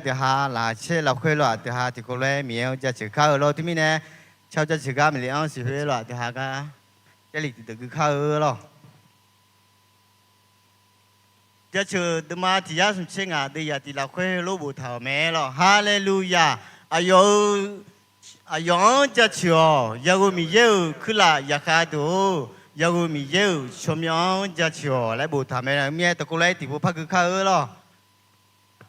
thì ha là chế là khuê loại thì ha thì cô lấy miếng cho chữ khao rồi thì mình nè cho chữ cá mình ăn xí huế loại thì ha cái lịch từ cứ khao rồi cho chữ từ mà thì giá sum chêng à thì giờ thì là khuê lô bù thảo mẹ rồi hallelujah ayo cho chữ giờ cô mình yêu cứ là giờ khai đồ giờ cô mình yêu chôm nhon cho chữ lấy bù thảo mẹ là mẹ tao cô lấy thì bù phát cứ khao rồi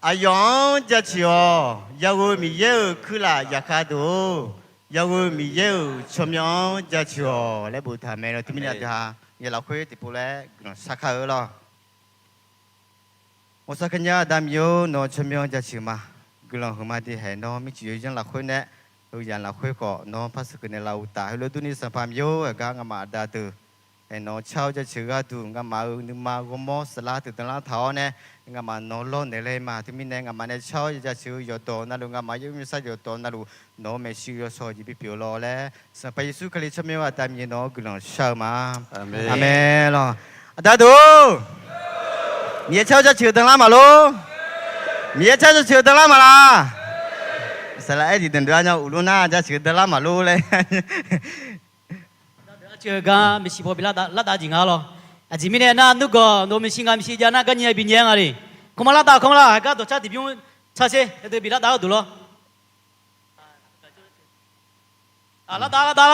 아영 자치요 야고 미예우 크라 야카도 야고 미예우 초명 자치요 레부타 메로 티미나다 예라코에 티폴레 사카으로 오사카냐 담요 노 초명 자치마 그런 흠마디 해노 미치요전 라코네 우얀 라코고 노 파스크네 라우타 흘로두니 사팜요 가가마다드 nó trao cho chữ ga tụ ngắm mà mà gom mò sala từ từ lá tháo nè ngắm mà nó lon để lên mà thì mình nè ngắm mà nè trao cho chữ yo to na lu ngắm mà yung sa yo to na lu nó mấy chữ yo so chỉ bị biểu lo lẽ sa phải su cái chấm mèo tam như nó cứ lòng sao mà amen lo đã đủ mía trao cho chữ từ lá mà lu mía trao cho chữ từ lá mà la sao lại thì đừng đưa nhau luôn na cho chữ từ lá mà lu lên chưa ga mình chỉ bỏ bị lát đá gì ngã lo à chỉ mình na nước go nó mình xin ngắm xin ra na cái nhà bị nhang à đi không mà lát đá không là cái đồ cha thì biếng cha xe để bị lát đá đủ lo à lát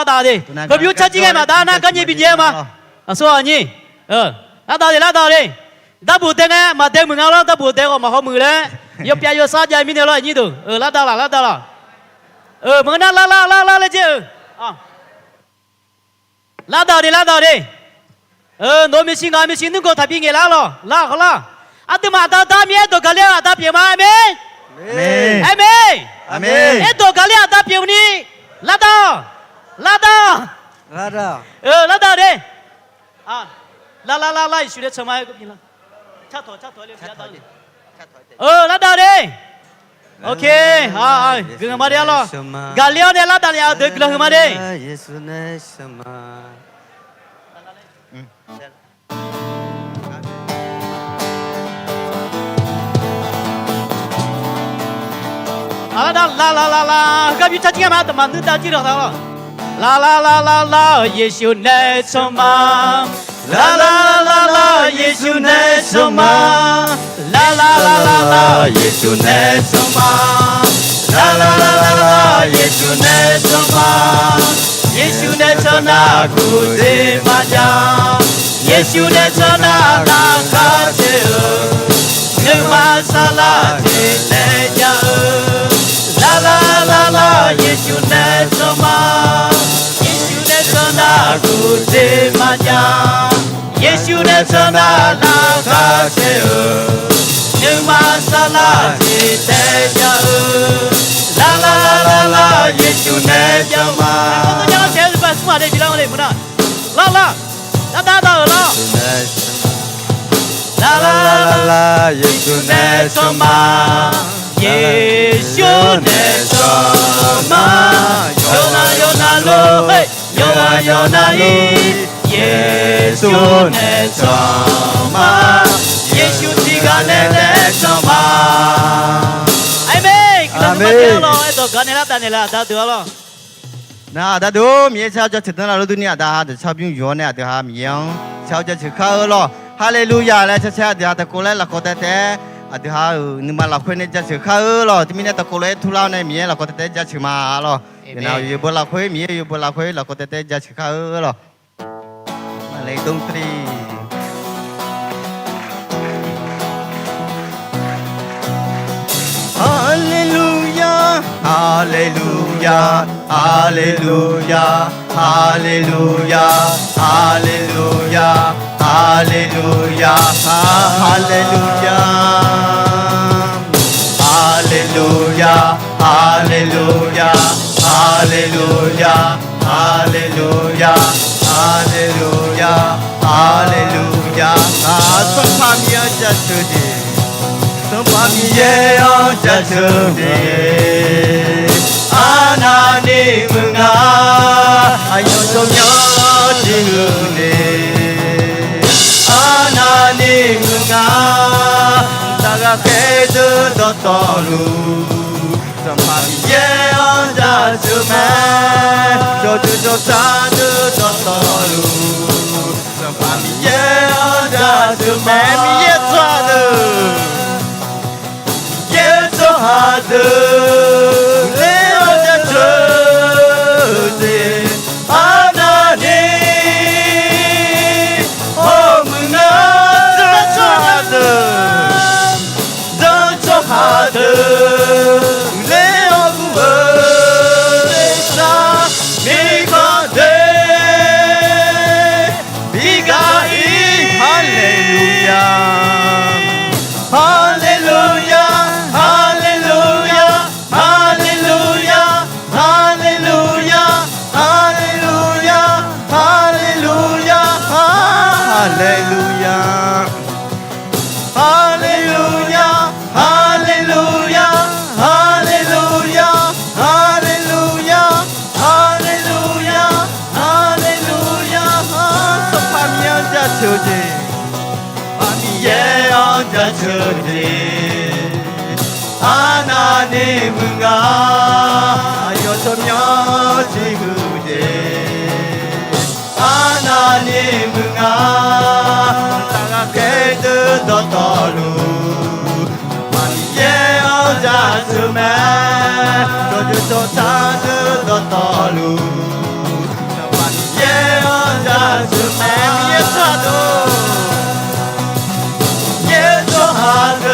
đá đi cái biếng cha chỉ cái mà đá na cái nhà bị nhang mà à số anh nhỉ lát đá đi đá bùn tên á mà tên mình ngáo lo đá bùn tên mà không mười đấy yêu bia yêu sát dài mình đều là như thế lát đá là mình na la lên chứ拉倒的，农民心俺们心能够他比你拉了，拉好了，啊对嘛，打面都干了，打平嘛，阿妹，哎都干了，打平你，拉倒，拉倒的，啊，拉，学的车嘛，个平了，插头了，拉倒，拉倒的。OK， 好，跟我们聊了，干了的拉倒了，对，跟我们的。啊啦，个比他今天嘛，他妈都打记了他了，啦，耶稣来什么？啦，耶稣来什么？啦，耶稣来什么？啦，耶稣来什么？耶稣来什么？古代马家，耶稣来什么？那卡切尔，你马萨拉的来家尔，啦，耶稣来什么？耶稣来什么？古代马家。耶稣的车那拉卡切尔，你马萨拉的代价尔，啦，耶稣的家嘛。我都讲了前日本什么的，比那我的不能，啦，打到了。啦，耶稣的车嘛，耶稣的车嘛，有那路嘿，有那里。耶稣的什么？耶稣的干的什么？阿妹，给他们听了，哎，都干的了，打得了。那打得，明天就吃顿了，路顿呢，打的炒饼圆呢，打哈面，炒就吃烤了。哈利路亚来，吃的打过来了，过得得，啊，打哈你们老คน呢就吃烤了，ที่มี呢打过来土老呢面了，过得得就吃嘛了。然后有不老คน面有不老คน了，过得得就吃烤了。lấy tung tri Hallelujah Hallelujah Hallelujah Hallelujah Hallelujah Hallelujah Hallelujah Hallelujah Hallelujah Hallelujah Hallelujah Hallelujah, Hallelujah. Sampamiya jatude, sampamiya jatude. Anani munga, ayo somyo jingune. Anani munga, taga kedu do 떠떠루 선파미 예언자 주매 저주저 사드 떠떠루 선파미 예언자 주매 미예 사드 예소하드 예언자 주지 하나님 어머나 저주하드 내 어부에서 네가 돼 네가 이 할렐루야 할렐루야 할렐루야 할렐루야 할렐루야 할렐루야 할렐루야 할렐루야 할렐루야 할렐루야 할렐루야 할렐루야 할렐루야 할렐루야 선파미 언자 주지 파미 예언자 주지 하나님은가 여섯명 지구지 하나님은가 땅앞에 뜯어떠루 예언자 주매 저주도 다 뜯어떠루 예언자 주매 예사도 예소하드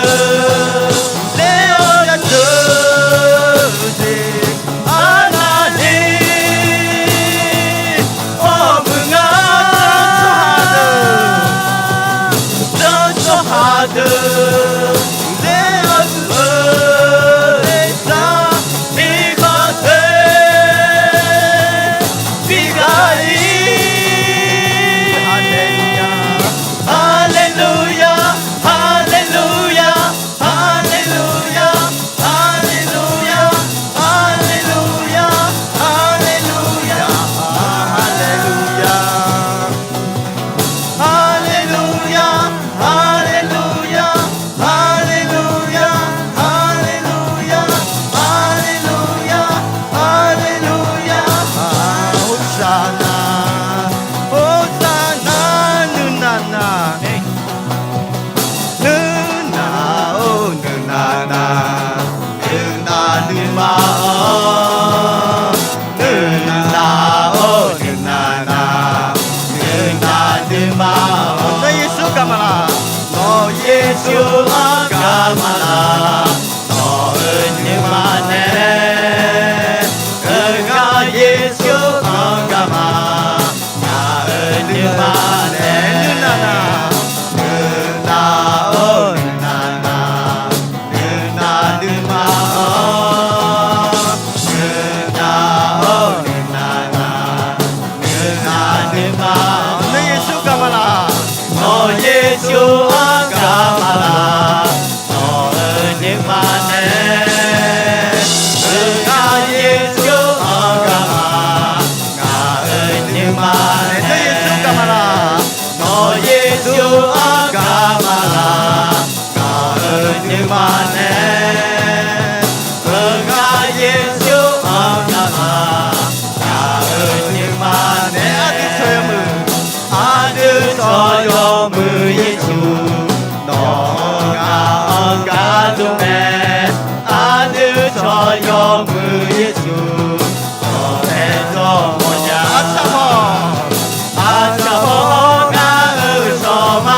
예언자 주지 하나님 어문아 저주하드 내 얼굴에서 네가 돼 네가 이 할렐루야 할렐루야 할렐루야 할렐루야 할렐루야 할렐루야 할렐루야 할렐루야 할렐루야 할렐루야 할렐루야 할렐루야 할렐루야 호사나 호사나 누나나 누나 오 누나나 누나 누마 누나 오 누나나 누나 누마 너 예수 가마라 너 예수 가마라 너은 누마네 그가 예수 가마 나은 누마네 누나나 누나 오 누나나 누나 누마 누나 오 누나나 누나 누마 너 예수 가마라 너 예수 가마라 너은 누마네 그가 예수 가마 나은 누마네 너 예수 가마라 너 예수 가마라 나은 누마네 그가 예수 가마 나은 누마네 아들 소염을 예수 너가 언가동에 아들 소염을 예수 너에서 뭐냐 아차보가 의서마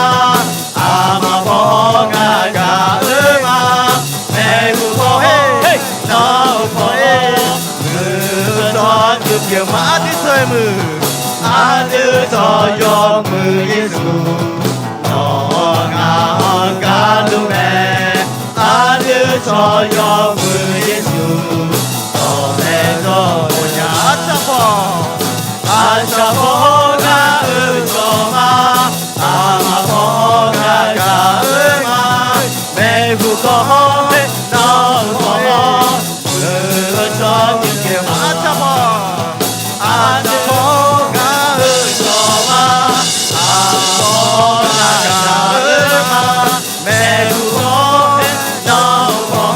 아마보가 가음아 매구보해 너보해 그저 급여 아들 소염을 아들 소염을 예수 너가 언가동에 아들 소염을 예수 너에서 뭐냐 아차보가 의서마 아마보가 가음아 매구보해 너보해 그저 급여 아차보가 의서마 아마보가 가음아 매구보해 너보해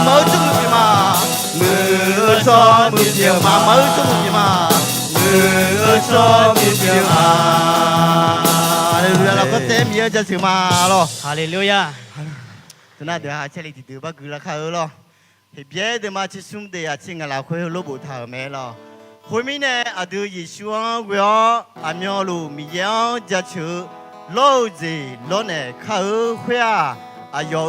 mơ chung một cái mà mưa cho mưa chiều mà mơ chung một cái mà mưa cho mưa chiều mà là có tem gì cho sự mà lo Hallelujah. tôi nói được hai chị từ bắc cứ là khai lo thì biết được mà chỉ sum để chỉ nghe là khơi lỗ bộ thảo mẹ lo hồi mình nè ở đây Giêsu với anh nhau lu mi giang giá chữ lỗ gì lỗ nè khai khơi à giờ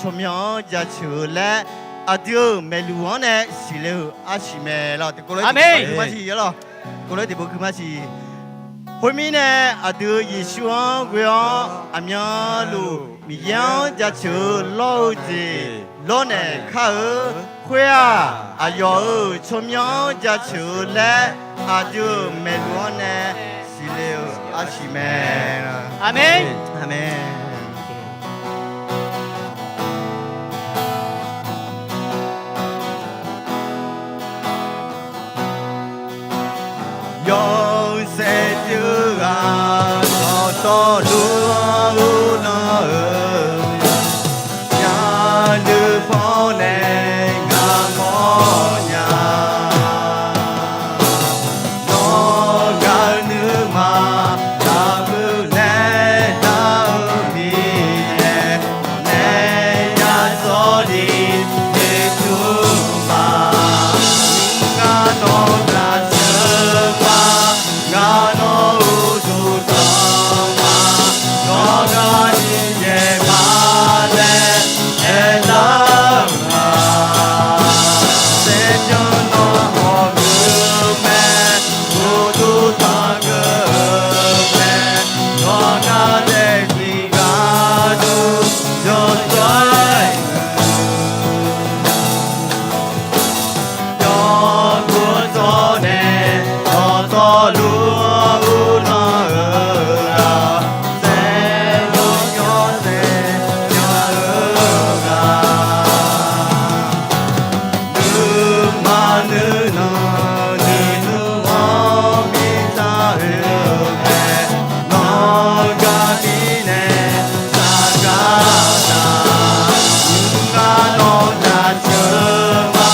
chôm nhau giá chữ lẽ ở đây mẹ lu nè xí lêu à xí mẹ lo thì cô lấy thì bố cứ mà xí lo cô lấy thì bố cứ mà xí hồi mình nè ở đây Giêsu với anh nhau lu mi giang giá chữ lỗ gì lỗ nè khai khơi à giờ chôm nhau giá chữ lẽ ở đây mẹ lu nè xí lêu à xí mẹ Amen. Amen. Yo sẽ đưa to lúa nó nhà đưa phố này ngã ngõ nhà nó gà nước mà ta bước nè ta đi nè nhà gió đi để chúng mà ngã nó ra sớm mà ngã nó u tu mà nó ngã đi về mà lẽ e lắm mà sẽ cho nó họ gương mẹ u tu ta gương mẹ nó ngã để đi gà du cho tôi cho của gió nè to lúa u nó ra sẽ nhỏ sẽ nhỏ ra nước mà nước nó nước hoa mi ta mẹ nó gà đi nè ta gà ta ngã nó ra chờ mà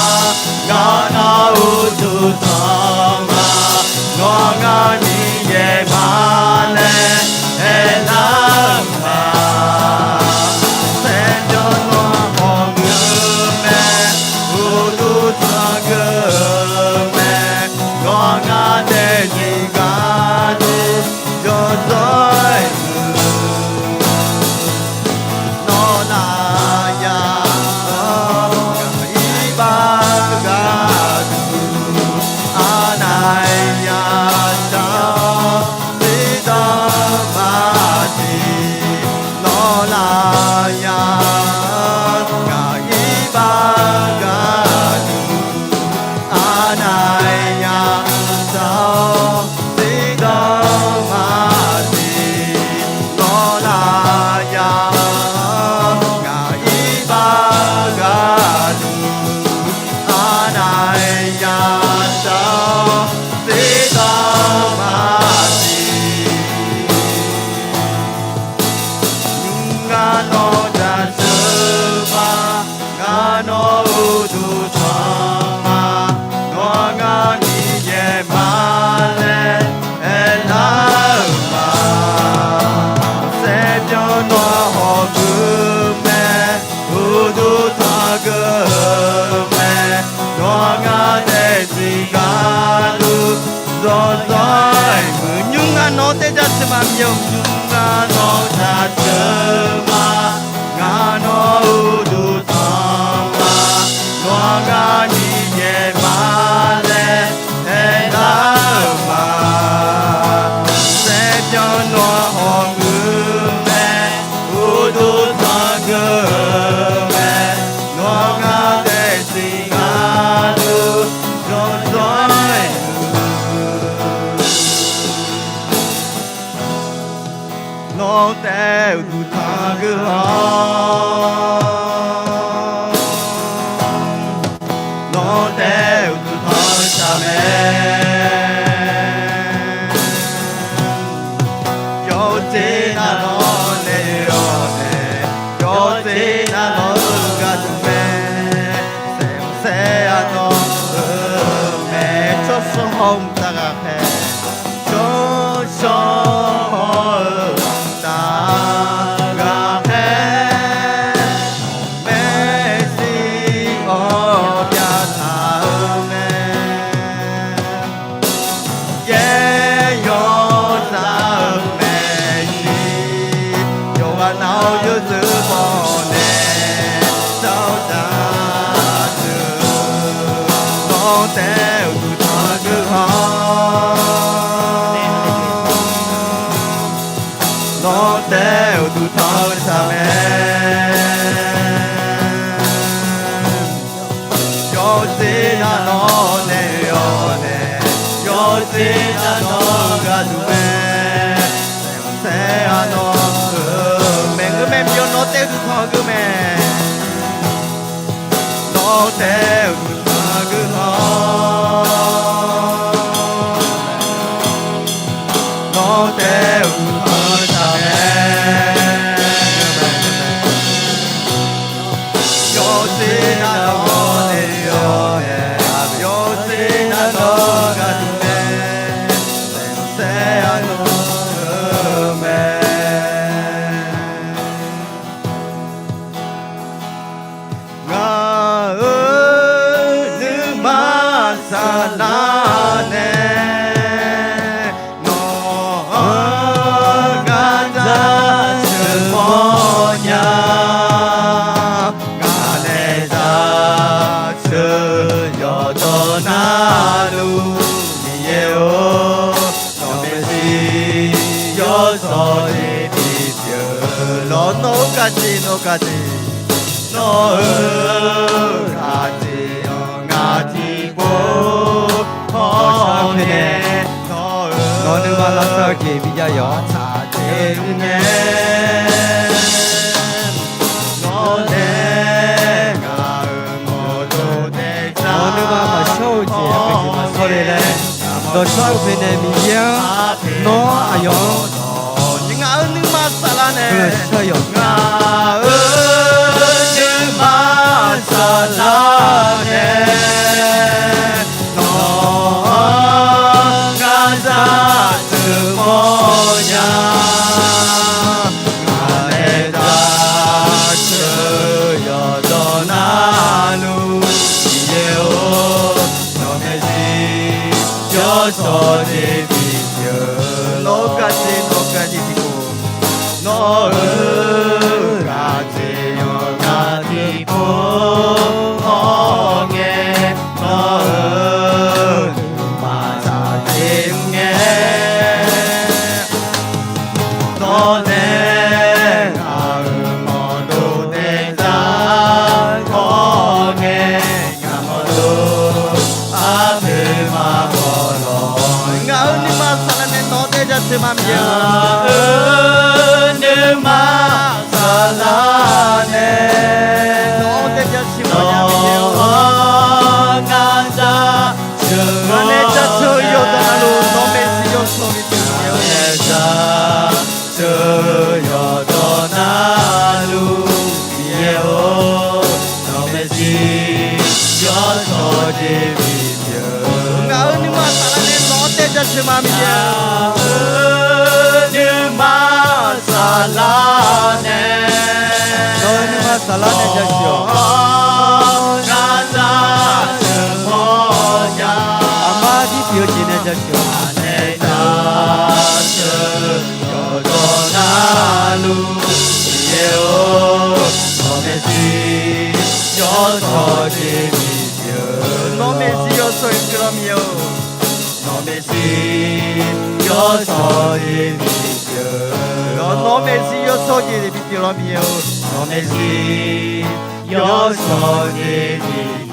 ngã nó u tu thong mà ngõ ngã đi về mà nè e lắm mà sẽ cho nó họ ngơ mẹ u tu ta gơ mẹ ngõ ngã để gì gà đi cho tôi nó là nhà ý ba gà à này nhà cháu đi ta mà đi nó là nhà ý ba gà à này nhà cháu đi ta mà đi nó là nhà ý ba gà à này nhà cháu đi ta mà đi ngã nó ra sớm mà ngã nó u tu thong mà nó ngã đi về mà lên e lắm mà sẽ cho nó họ cứ mẹ u tu ta cứ mẹ nó ngã để gì cả lu rồi mưa nhung ngã nó để ra xem am nhung ngã nó ra chờ mà ngã nó u tu thong mà nó ngã đi về mà lên e lắm mà sẽ cho nó họ ngư mẹ u tu ta gơ mẹ nó ngã để gì ngã lu rồi 거금에 너대 우사그허 너대 우허자네 요새나 너네 요에 요새나 너가 두네 냄새야 너음에 가을은 마살라네 너가 자스 뭐냐 간에 자스 여전하루 미에오 너메시 여서리 비벼 너까지 너까지 영아지고 허네 너는 말라서 개비자여 자제응해 너네 가은 모두 대자 너는 말마 쇼지 그지만 소리래 너 샤우페네 미야 너 아영 가은 마살라네 그 서요 가은 마살라네 너가 자스 뭐냐 간에 자스 여전하루 이제오 너네지 여전히 비벼 너까지 비고 너까지 영가지고 엉에 너는 마사징에 너네 가을 모두 대자 엉에 가모두 아들마 걸어 가을이 마살라네 너 대자 스맘이야 마살라네 너 대자 시모냐미요 너가자 안에 자수 여다루 너메시요 소미티요 자수 여다루 비에오 너메시 여서지 비벼 가은이 마살라네 너 대자 시맘이야 마살라네 너는 마살라네 자시오 가자 뭐냐 아마디 비어지네 자시오 내 자스 여전하루 이에오 너메시 여서지 비벼 너메시 여서인 그럼요 너메시 여서지 비벼 너메시 여서지 비벼라미요 너메시 여서지 비벼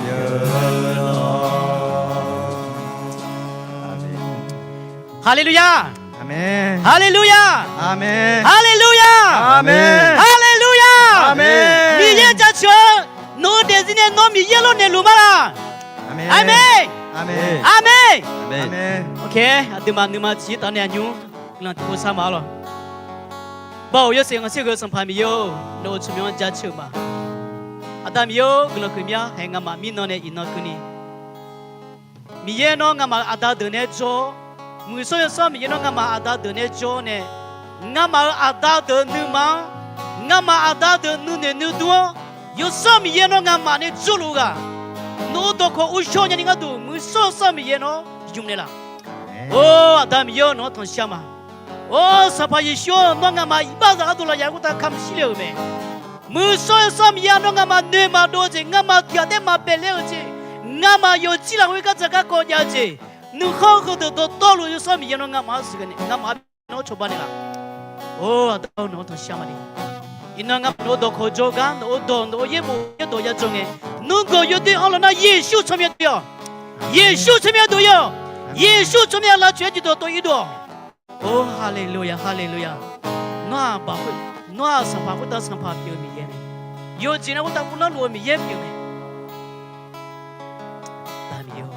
할렐루야! 아멘 할렐루야! 아멘 할렐루야! 아멘 할렐루야! 아멘 미예 자처 노 대진에 노 미예로 내 루마라. 아멘 아멘. 아멘 아멘. 아멘 오케이. 아드마 지다네 안유. 그냥 듣고 사마로. 바오 여생 세거 선파미요. 노 주명 자처마. 아담요 그냥 그미야 행아마 민너네 이너그니. 미예노 가마 아다드네 조 무소여서 미예노 가마 아다드네 조네 가마 아다드 느마 가마 아다드 누네 누두어 요서 미예노 가마네 조루가 노도코 우쇼냐니가도 무소서 미예노 줌네라 오 아담요 노 통샤마 오 사파 예쇼 노 가마 이바자 아돌라 야구다 감실려메 무소여서 미예노 가마 네마 도제 가마 갸데마 벨레오제 ngama yo chila we ka jaga ko nyaje nu kho ko to lo yo sam yeno ngama sigane ngama no chobane la o adaw no to shamani ina ngam no do kho joga no do no ye mo ye do ya jonge nu go yo de ala na yesu chomye yo yesu chomye do yo yesu chomye la chwe ji do to yi do oh hallelujah hallelujah no ba no sa pa ko ta sa pa pyo mi ye 有今天我到不能罗米也病没，但没有没，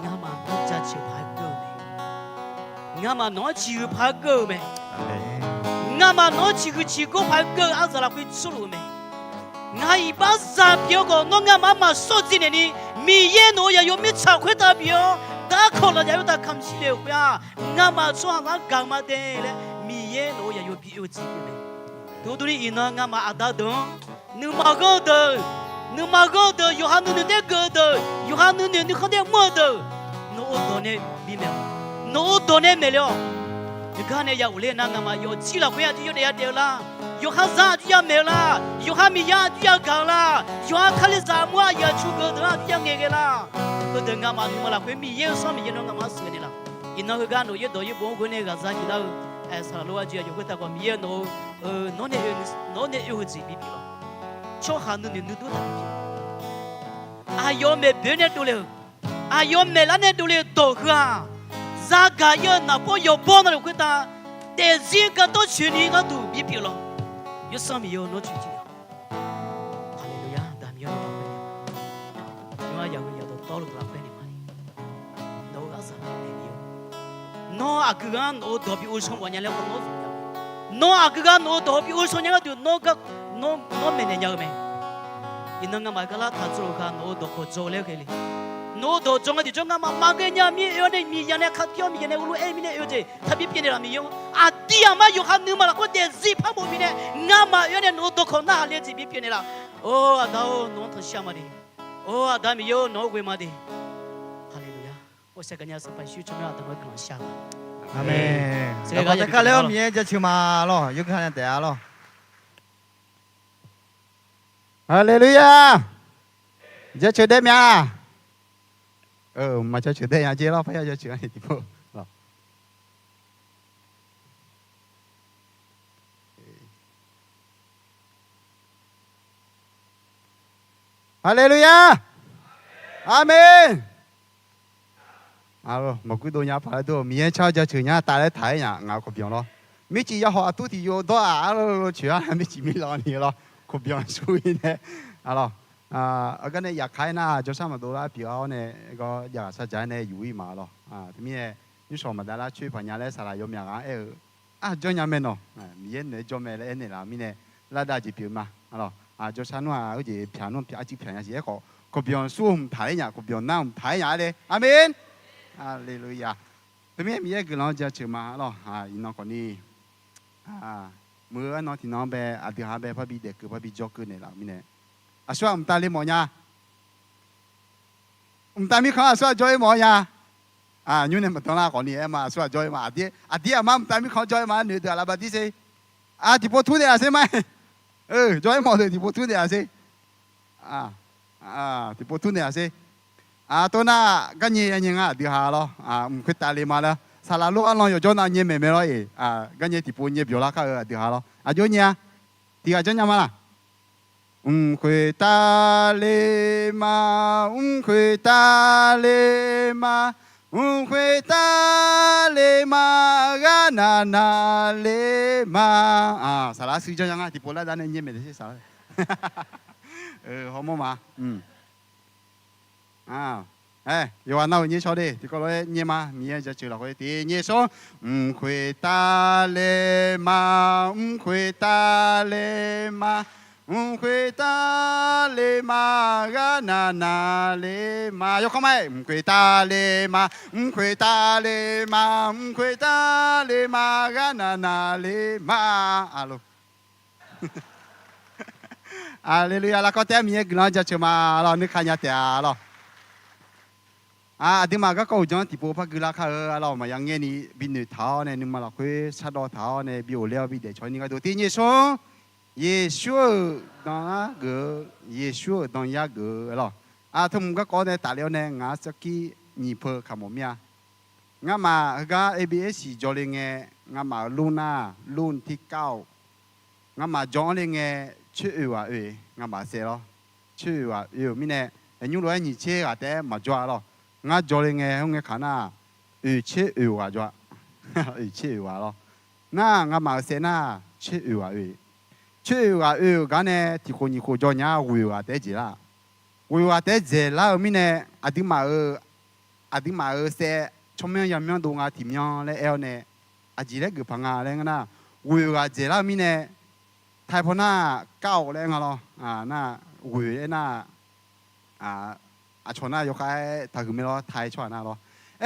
俺妈农家就怕狗没，俺妈农就怕狗没，俺妈农就狗怕狗，俺咋来会吃路没？俺一般三票个，我俺妈妈说今年的米也农也有米炒块大票，大考了也有大看起来会啊，俺妈说俺干嘛的嘞？米也农也有比有几个没？都对你那俺妈阿达的，你妈个的，你妈个的，有哈你那个的，有哈你看的么的，我多年没了，我多年没了。你看那要我那俺妈有起了回来就有那点了，有哈啥就要没了，有哈米呀就要干了，有哈看的啥么也出个的就要那个了，个的俺妈你妈那会米也上面也能俺妈死的了，你那个干了也多也不会那个啥知道。哎，啥路啊？就会到个米也弄，弄那有个几比了，超哈弄都打比。啊，要没别人多了，啊，要没那人多了多个啊，咋个要那不要包那会打，但是个到去年个都比了，有上面有弄出去了。哈利路亚，咱们要到回来，因为要到了回来嘛，到个啥没有。no agak no dobi usung wanya le no agak no dobi usung nya tu no mene nya me inanga magala thazro ka no do ko jole keli no do jonga di jonga ma ge nya mi yo ne mi ya ne khatyo mi ne ulu e mi ne yo je thabi pye ne la mi yo adia ma yo ha nu ma la ko de zi pha mo mi ne nga ma yo ne no do ko na le ji bi pye ne la o adao no tha sha ma di o adami yo no we ma di我这个人是必须怎么样都会跟下吧。阿妹，这个看了米就去嘛咯，有看得下咯。哈利路亚，这吃的咩啊？mà cho chữ đây à chứ lo phải cho chữ này thì bộ. Hallelujah. Amen. À một cái đồ nhà phải đồ miếng cho chữ nhà ta lại thấy nhà ngáo có biếng lo. Mấy chị要học tu thì有多啊，chữ à mấy chị mấy lo nhiều lo, có biếng suy nè, à lo. À cái nàyอยากขายนะ就上么多啦表呢个อยาก实在呢有一嘛咯啊这面你说么的啦去朋友来啥啦有名啊啊就人们咯面呢就咩咧呢啦面呢拉大几表嘛啊咯啊就上话好似平弄平一支平一一個表數唔睇呀個表那唔睇呀咧阿門哈利路亞這面面個啷就就嘛咯啊因那個呢啊เมื่อน้องที่น้องไปอธิษฐานไปพระบิดาคือพระบิดาคือเนี่ยละมิเนี่ยอาช่วยมตาลิมอยามตามีข้าช่วยจอยมอยาอยู่ในมาตอนนั้นก่อนนี่มาช่วยจอยมาอดีตมามตามีข้าจอยมาเนี่ยเดี๋ยวเราบัดนี้สิที่พูดทุเรียนใช่ไหมจอยมาเลยที่พูดทุเรียนสิที่พูดทุเรียนสิตัวน่ะกันยังเดี๋ยวหา咯คุยตาลิมาแล้วสารลูกอันน้อยอยู่จนอันนี้ไม่ร้อยกันยังที่พูดเนี่ยเบียวละก็เดี๋ยวหา咯จอยเนี่ยที่กันจอยมาละ会打雷嘛，会打雷嘛，会打雷嘛，啊那雷嘛salah sih jangan di pola dan ini mesti salah. 好么嘛有啊，那你说的，这个你嘛，你就知道会的，你说会打雷嘛，会打雷嘛。会打雷嘛，那雷嘛，要看没？会打雷嘛，会打雷嘛，会打雷嘛，那雷嘛，阿罗，阿利路亚，那个点名个就去嘛，咯，你看下点咯，啲嘛个高中地步拍个啦，看咯，嘛样嘢你边度头呢？你嘛落去七多头呢？比我了比得错，你个都听你说。耶稣dans个耶稣dans ya个咯他们个讲呢大了呢我自己你破看么咩我嘛个 ABS 做咧嘅我嘛รุ่นที่9我嘛做咧嘅ชื่อว่า我嘛寫咯ชื่อว่ามีเนี่ยอยู่ด้วยนี่ชื่อแต่มา做咯我做咧嘅響嘅看啊ชื่อว่า做ชื่อว่า咯那我嘛寫那ชื่อว่า ช่วยว่ากันเนี่ยที่คนนี้คนจอเนี่ยวิวว่าแต่จีละวิวว่าแต่จีละมีเนี่ยอดีมาเสชมยังยังดูงาทีมยังเลยเนี่ยอาจีเลยคือพังงาเลยนะวิวว่าจีละมีเนี่ยไทยพน่าเก้าเลยงั้นหรอน่าวิวน่าชนน่ายกให้ถ้าคือไม่รอไทยชนะหรอ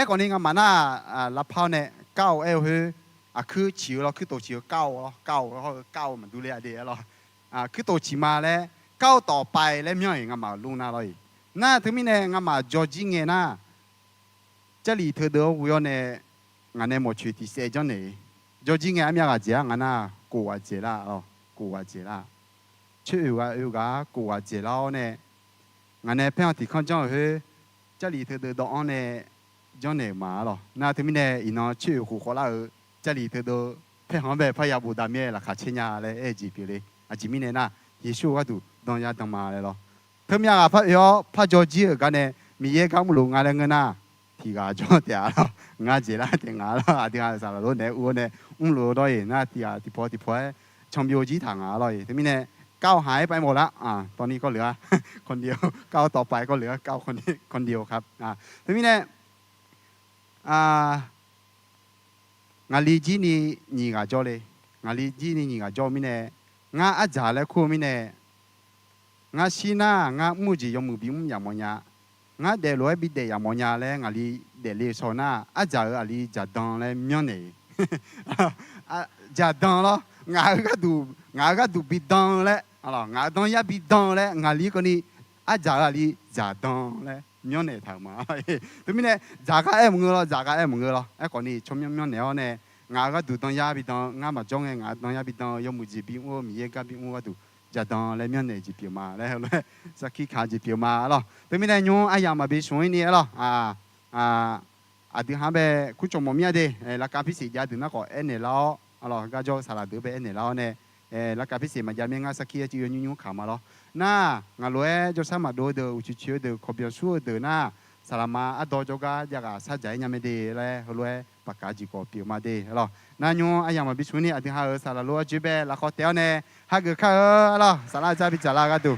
ก่อนนี้งั้นมันน่ารับเผาเนี่ยเก้าคือคือชิวเราคือตัวชิวเก้าแล้วเก้ามันดูแลดีแล้วคือตัวชิมาแล้วเก้าต่อไปแล้วมีอะไรงั้นมาลุงน่าเลยน่าถึงมีเนี่ยงั้นมาจอร์จิงเงี้ยน่า这里头的我要呢，俺那么去第三章呢，就今年俺个节，俺那过节啦哦，过节啦，去有个过节啦呢，俺那平常地看讲去，这里头的到俺呢，讲呢嘛咯，那他们呢，伊那去胡好啦，这里头的平常呗，怕也不大面啦，卡钱呀嘞，哎，几笔嘞，几米呢那，也许我都当家当嘛嘞咯，他们个怕着急个呢，米也搞不拢俺那个那。ทีกาจอเดียร์งาเจล่าเดียงาล่ะที่งาสารโลเนี่ยอ้วนเนี่ยรู้ด้วยนะที่พอชมวิวจีถังเลยทีนี้เนี่ยก้าวหายไปหมดละตอนนี้ก็เหลือคนเดียวก้าวต่อไปก็เหลือก้าวคนเดียวครับทีนี้เนี่ยงาลีจีนี่งาจอเลยงาลีจีนี่งาจอมีเนี่ยงาอาจารย์และครูมีเนี่ยงาชีน่างามูจิยมือบิมอย่างมันยางาเดลอยบิดเดียมอนยาเลยงาลีเดลีโซน่าอาจารย์อาลีจัดดองเลยมีอะไรจัดดองแล้วงาก็ดูบิดดองเลยงาดองยาบิดดองเลยงาลีคนนี้อาจารย์อาลีจัดดองเลยมีอะไรทำมาทีนี้เนี่ยจากก็มึงแล้วคนนี้ชมมีเนี่ยงาก็ดูดองยาบิดดองงามาจ้องงาดองยาบิดดองยมุจิบิโอมีเยกับบิโอก็ดูจะต้องเล่นเนี่ยจีบมาแล้วเลยสักขี้ขาจีบมาแล้วแต่ไม่ได้ยงไอ้ยามาบิชวยนี่แล้วที่หาไปคุณจงมมีอะไรแล้วการพิเศษยาถึงนักก็เนี่ยแล้วก็จะสารดูไปเนี่ยแล้วเนี่ยแล้วการพิเศษมันจะมีงานสักขี้จีนยุ่งขามาแล้วน่างานรวยจะสามารถดูเดือดอุชิวเดือดขบวนสู้เดือดน่าสารมาอดอจก็อยากสัจใจยังไม่ดีเลยรวยปากกาจีก็เปียวมาดีแล้วนั่นยงไอ้ยามาบิชวยนี่ที่หาสารรู้จีบแล้วก็เที่ยวเนี่ยฮักข้าล่ะสาราจะพิจารณากันดู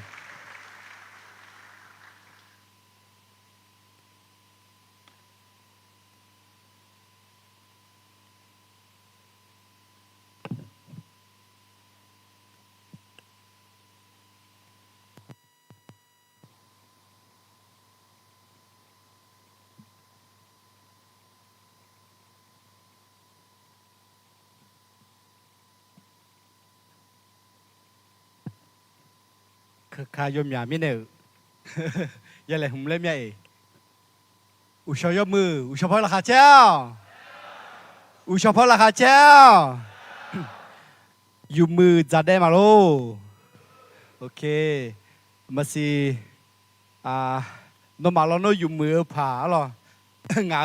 ขายมยามิเนอยังไงผมเล่นยังไงอุชยมืออุชพราคาเจ้าอุชพราคาเจ้าอยู่มือจัดได้มาโลโอเคมาสินมาแล้วโนอยู่มือผาหรอเงา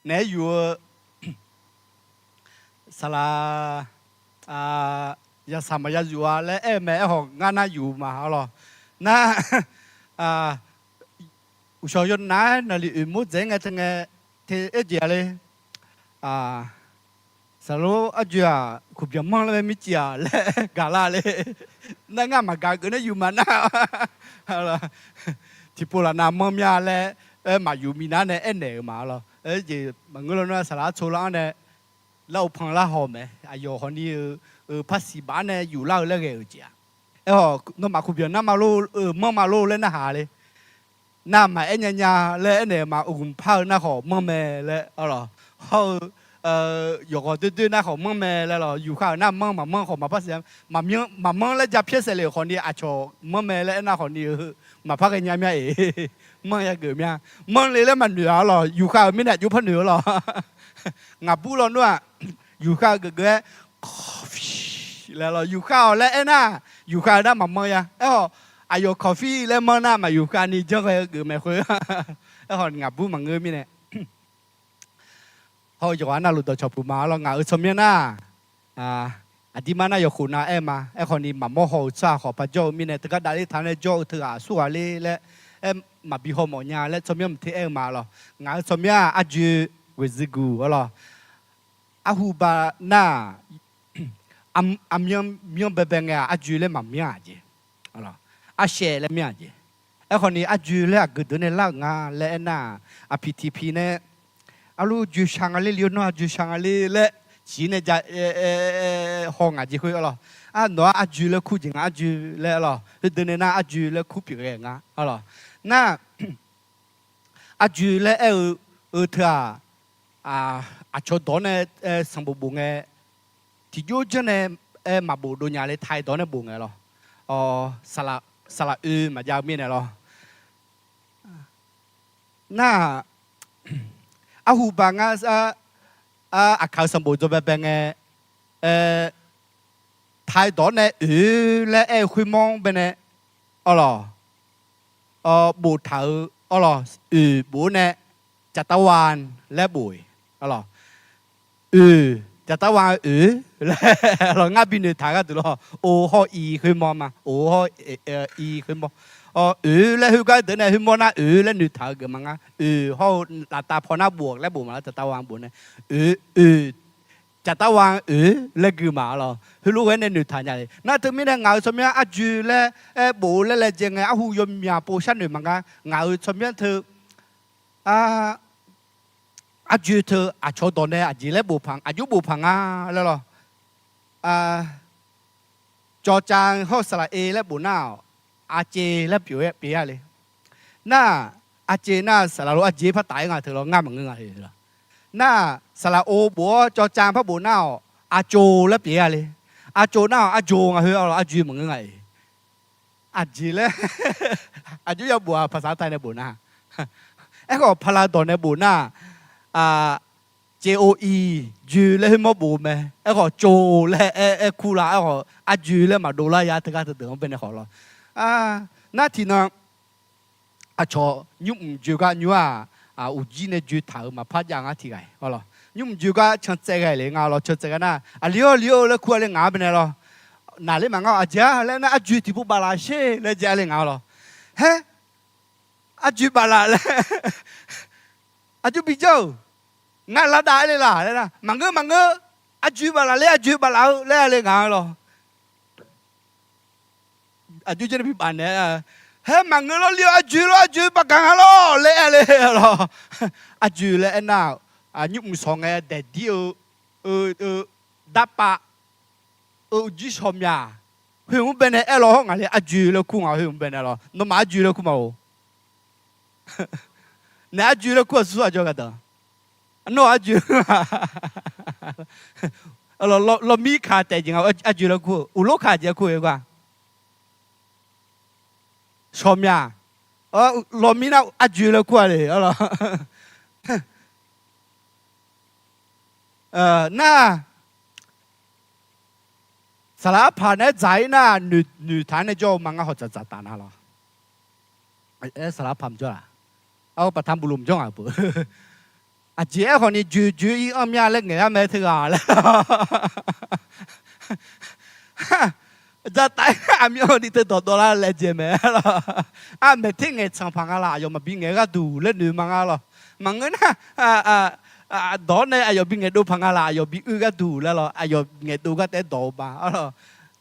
เนยอยู่สลายาสามัยอยู่และแม่ของงานน่าอยู่มาหรอน่าอุชยนน้านาลีมุดเจงไงทั้งไงเทเอเจียเลยสรุปอาจจะขุบยามองเลยมิจิอาและกาลาเลยนั่งงานมากาเกินอยู่มาหน้าที่พูดละนามมีอะไรมาอยู่มีน้าเนี่ยเนมาหรอจีบางคนน่ะสาระโชว์ละเนี่ยเราพังละหอมไหมอายุคนนี้ภาษีบ้านเนี่ยอยู่เล่าเรื่องอะไรจ้ะน้องมาคุยน้ำมาโลมั่งมาโลเล่นอาหารเลยน้ำมาเนี่ยเล่นเนี่ยมาอุ่นผ้าหน้าหอมมั่งแม่เลยเขาอยู่ก็ดื้อหน้าหอมมั่งแม่เลยอยู่ข้าวหน้ามั่งมามั่งหอมมาภาษีมามั่งแล้วจะเพี้ยเสลีคนนี้อาชอมั่งแม่เลยหน้าคนนี้มาพักกันยังไงมั่งยังเกิดยังมั่งเลยแล้วมันเหนืออยู่ข้าวไม่ได้อยู่พันเหนืองับบุรุษด้วยอยู่ข้าวเกิดแล้วอยู่ข้าวแล้วน่ะอยู่ข้าวได้มาเมื่อยังอายุกาแฟแล้วเมื่อน่ะมาอยู่ข้าวนี่เจ้าก็เกิดไม่ค่อยงับบุมังเงยมีเนี่ยเขาอยู่ว่าน่ารู้ตัวชอบปูมาเรางับสมัยน่ะอดีมาน่ะอยู่คุณน่ะมาคนนี้มาโมโหจ้าขอพระเจ้ามีเนี่ยแต่ก็ได้ทำในโจ้เธอสู้อะไรและมาบิโฮมเนี่ยและสมัยมันที่มาหรองับสมัยอาจุเวซิกูหรออาหูบาน่า မြံဘဘငါအကျူလဲမမြကြီးဟလားအရှဲလဲမြကြီးအခုနေအကျူလဲကဒနေလာငါလဲနာအပီတီပီနဲ့အလူဂျူရှန်ငါလေးလျောနော်ဂျူရှန်ငါလေးလဲကြီးနေကြဟောငါကြီးခွေဟလားနော်အကျူလဲခုကြီးငါအကျူလဲဟလားဒနေနာအကျူလဲခုပြရဲငါဟလားနာအကျူလဲထာအချောတော်နဲ့စံဘူဘုံငယ်ที่ยูจะเนี่ยมาบูดูญาเลยไทยตอนนี้บุงไงหรออ๋อสละมายาวมีเนี่ยหรอน่าอาหูบางอาข่าวสมบูรณ์จะเป็นไงไทยตอนนี้และคุยมองเป็นไงอ๋อหรอบูเถาอ๋อหรอบูเนี่ยจัตวานและบุยอ๋อหรอจะตะวันเราง่ายบินถ่ายกันตัวโอ้ฮออีขึ้นมอมาโอ้ฮออีขึ้นมอแล้วคือก็เดินขึ้นมอนะแล้วหนึ่งถ่ายกันมั้งฮอลาตาพอหน้าบวกแล้วบวกมาแล้วจะตะวันบวกเนี่ยจะตะวันแล้วคือมาเราคือรู้ไว้ในหนึ่งถ่ายอย่างนี้น่าจะไม่ได้เงาสมัยอาจูแล้วบวกแล้วจะไงอาหูยมยาโปชั่นหนึ่งมั้งเงาสมัยเธออาจูเธออาชดตอนนี้อาจีเล็บบุพังอายุบุพังแล้วหรอจอจางเขาสละเอและบุน่าอาเจและเปียเลยน่าอาเจน่าสละโลอาเจพระไตงาเธอเราง่ายเหมือนเงี้ยเลยน่าสละโอบัวจอจางพระบุน่าอาโจและเปียเลยอาโจน่าอาโจงาเฮ้ยเอาอาจูเหมือนเงี้ยอาจีเลยอายุยาบัวภาษาไทยในบุน่าไอ้ก็พลาดอนในบุน่าJOE จูเลยให้มาบูมไหมไอ้ก็โจเลยคูลาไอ้ก็อาจูเลยมาดูแลยาตะการตะเดือดเป็นอะไรหรอนาทีนั้นชอยุ่งจูกันอยู่อุจิเนี่ยจูถามาพัดยางทีไงหรอยุ่งจูกันชันเจไงเลยงาเราชันเจกันนะเลี้ยวแล้วคู่เลยงาเป็นอะไรหรอนาเลยมังอาจ้าแล้วนะอาจูที่ผู้บาลาเช่เลยจ้าเลยงาหรอเฮ้อาจูบาลาเลยอาจูบิโจงานละได้เลยล่ะเลยนะมังเงออาจูบาลาเลยอาจูบาลาเลยงาหรออาจูจะได้พิบันเนี่ยเฮ้มังเงอเราเลี้ยวอาจูปากกังฮัลโหลเลยหรออาจูเลยน่ะยุคมุสองไงเด็ดเดียวดับปะจิชมยาเฮ้ยมันเป็นไอ้หรอไงเลยอาจูเลยคุ้งเฮ้ยมันเป็นไอ้หรอน้องมาอาจูเลยคุ้งมาโอ้เนี่ยอาจูเลยคุ้งสุดยอดกันน้องอาจูเรามีขาแต่จริงอาจูเลยคุ้งอุโลขาจะคุ้งยังไงชมยาเรามีน่าอาจูเลยคุ้งเลยอะไรน่าสารพันใจน่ะหนูทานในจอมังก็เขาจะจัดตานะหรอสารพันจ้ะเอาประทำบุรุษจ้องอ่ะปุ๊อาเจ้าคนนี้จูอีอ้อมยาเล็กเงี้ยไม่ถึงอ่ะแล้วจะตายอามีคนที่เธอตัวละเล็กเจมั้ยหรอไม่ถึงเงี้ยช่างพังอะไรยอมมาบินเงี้ยก็ดูเล่นหนูมังอ่ะหรอมังเงี้ยนะดอนเนี่ยอายุบินเงดูพังอะไรอายุบินก็ดูแล้วหรออายุเงดูก็แต่ดอบ้าอะไร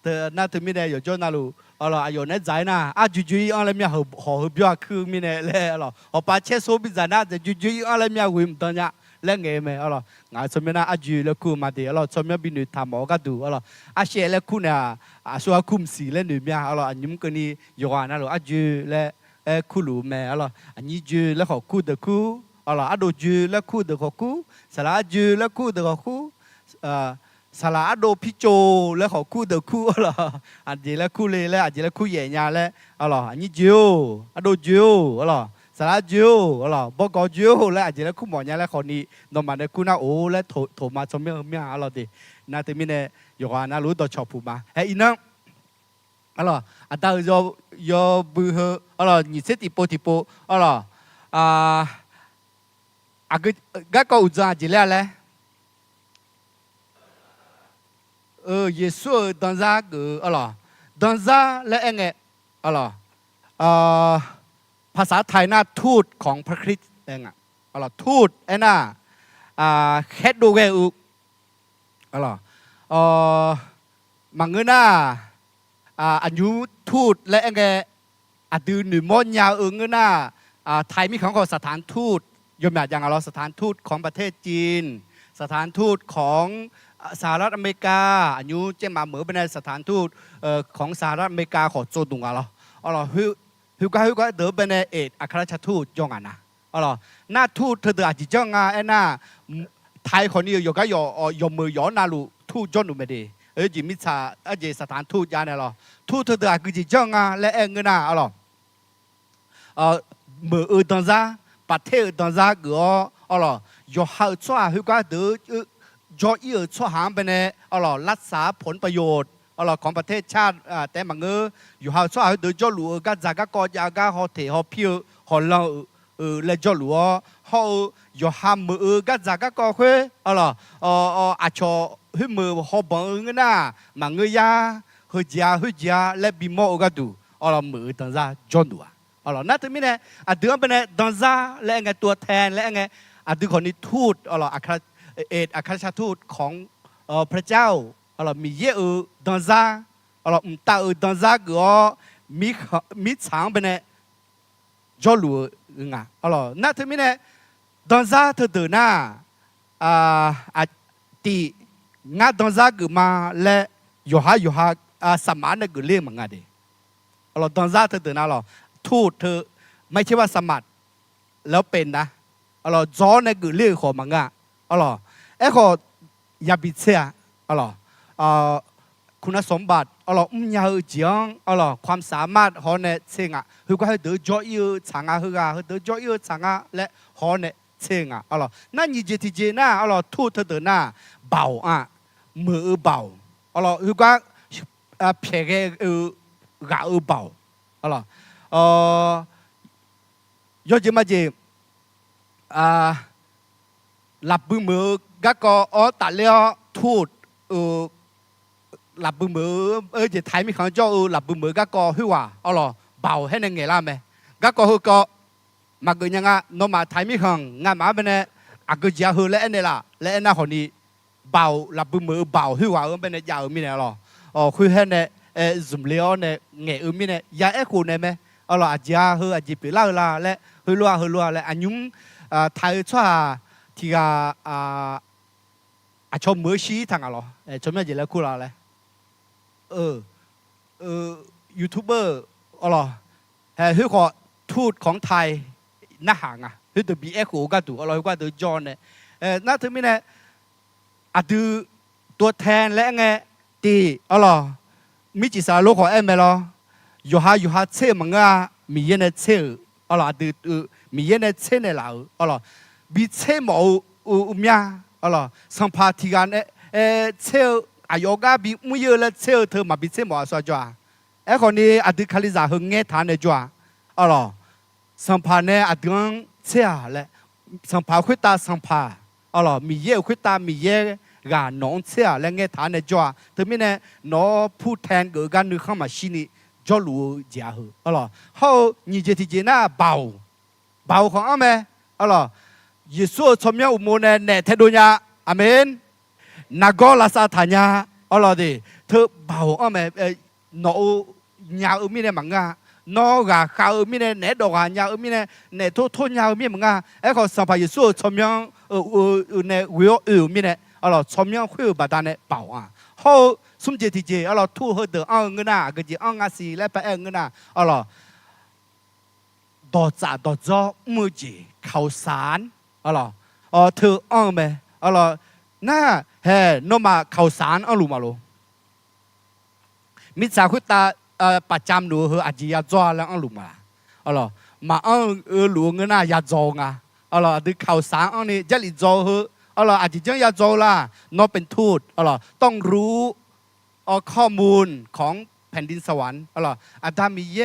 แต่น่าถึงไม่ได้อยู่จนน่ารู้อะไรอายุเนี่ยใจนะจู่ๆอะไรมีหัวเบี้ยคือมีเนี่ยเลยอะไรพอป้าเชื่อโซบิจานะแต่จู่ๆอะไรมีวิ่งตอนนี้เล่นเงี้ยไหมอะไรงานสมัยนั้นจู่ๆแล้วคู่มาเดี๋ยวอะไรสมัยบินทำก็ดูอะไรเชื่อแล้วคู่เนี่ยส่วนคู่สีเล่นหนึ่งมีอะไรอันนี้มันก็นี่อยู่อ่ะนะหรอจู่ๆแล้วคู่รู้ไหมอะไรอันนี้จู่แล้วเขาคู่เด็กคู่อะไรดูจูแล้วคู่เด็กคู่สลาจูแล้วคู่เด็กคู่สลาดูพิโจแล้วเขาคู่เด็กคู่อะไรอันนี้แล้วคู่เลยแล้วอันนี้แล้วคู่ใหญ่เนี่ยแล้วอะไรอันนี้จูดูจูอะไรสลาจูอะไรบอกก็จูแล้วอันนี้แล้วคู่หมอเนี่ยแล้วคนนี้นอนมาในคู่น่าโอ้แล้วโถมาชมเมียอะไรดิน่าจะมีเนี่ยอยู่ว่าน่ารู้ตัวชอบผู้มาเฮ้ยอีนั่งอะไรอันนั้นยอบือเหรออะไรนี่เสติโปอะไรก็อุจจาระจีเล่เลยเยซูดันซาอะไรดันซาและเองอะไรภาษาไทยน่าทูตของพระคริสต์เองอะไรทูตน่ะแคดดูเกอุอะไร มังเงิน่าอายุทูตและไงดูหนึ่งมอนยาวเงิน่าไทยมีของสถานทูตยมอย่างเราสถานทูตของประเทศจีนสถานทูตของสหรัฐอเมริกาอายุเจ้ามาเหมือนเป็นสถานทูตของสหรัฐอเมริกาขอโจดุงเราฮิวก็เดินเป็นเอกอัครราชทูตยองนะหน้าทูตเธออาจจะจ้องไอ้หน้าไทยคนนี้อยู่ก็ยมือยอนาลูทูตจนหนูไม่ดีจิมิชาเจสถานทูตยาเนี่ยทูตเธออาจจะจ้องและเงินมือตอนซาประเทศตอนซาก็อยู่หาชัวฮิวก็เดินจอยชัวหามไปเนี่ยรักษาผลประโยชน์ของประเทศชาติแต่บางอยู่หาชัวเดินจอหลัวก็จากก็ยาก็เขาเทเขาพิวเขาเราเลยจอหลัวเขาอยู่หามมือก็จากก็คุยอาชอหิมือเขาบังเงินน่ะบางยาฮึจาและบิโมก็ดูมือตอนซาจอนดูนั่นถึงไม่เนี่ยเดือนเป็นตอนซาและไงตัวแทนและไงดูคนนี้ทูตอัครอัครราชทูตของพระเจ้ามีเยอะตอนซาตาตอนซาก็มีช้างเป็นจอหลัวงะนั่นถึงไม่เนี่ยตอนซาเธอเดินหน้าตีงาตอนซาก็มาและอยู่หาสมานก็เลี้ยงมันไงเดีตอนซาเธอเดินหน้าทูตเธอไม่ใช่ว่าสมัครแล้วเป็นนะจอในกุเลี้ยของมังงะขอยาบิเซียคุณสมบัติยาวจียงความสามารถหอในเชิงคือก็ให้เดือจอยช่างคือให้เดือจอยช่างและหอในเชิงนั่นยี่เจที่เจน่าทูตเธอเดินหน้าเบามือเบาคือก็เพียงกะเบายอดเยี่ยมจริงหลับมือก็ตัดเลี้ยทูดหลับมือจะไทยมีคำเจ้าหลับมือก็หัวเบาให้ในเงี้ยล่ะไหมก็มาเกินยังไงน้องมาไทยมีคำงานมาเป็นก็จะหัวและเนี่ยล่ะและน่าคนนี้เบาหลับมือเบาหัวเป็นยาวมีเนี่ยคุยให้เนี่ยจุ่มเลี้ยวเนี่ยเงี้ยมีเนี่ยยาคุณเนี่ยไหมอาจจะอาจจะไปเล่าละและรัวและอันยุ่งไทยชัวที่ชมมือชี้ทางชมยังจะเล่าคู่ละเลยยูทูบเบอร์คือขอทูตของไทยน่าห่างคือตัวบีเอ็กโอก็ดูก็ตัวจอห์นเนี่ยน่าถึงไม่เนี่ยดูตัวแทนและไงตีมิจิสาโลของเอ็มเอลอยู่หาเชื่อมังมีเยนเชื่อดูมีเยนเชื่อเนี่ยเรามีเชื่อหมอมีสัมภาษณ์ที่กันเชื่ออายุก็มีไม่เยอะเลยเชื่อเธอมาบิเชื่อหมอสจ้าคนนี้ดูคาลิซาหึงเงี้ยทานเนี่ยจ้าสัมภาษณ์เนี่ยดูเชื่อเลยสัมภาษณ์คุยตาสัมภาษณ์มีเยอะคุยตามีเยอะกาน้องเชื่อและเงี้ยทานเนี่ยจ้าเธอไม่เนี่ยน้องผู้แทนเกิดกันนึกเข้ามาชินีจอลูเจ้าเขานี่เจที่เจน่าเบาของอาเมยิสุชมยาอุโมเนเนเทดุญาอาเมนนักกอลาซาธาญาดิเธอเบาอาเมนอยามีเนมังงานอกาข้าวมีเนเนดอกายามีเนเนทุนยามีมังงาเขาสัมภายิสุชมยาเนวิโอมีเนชมยาคุยบัดานเนเบาเขาสมเจที่เจทูเฮเดอเงินก็จะงาสีและไปเงินดอจ่อมือจีข่าวสารเธอไหมน่าเฮ้นมาข่าวสารรู้มาลูมิจฉาคุตาประจำหนูเฮอาจจะยาจ่อแล้วรู้มามารู้เงินยาจ่องดูข่าวสารนี่จะลิจ่อเฮอาจจะจังยาจ่อละนอเป็นทูตต้องรู้ข้อมูลของแผ่นดินสวรรค์อาจารย์มีเย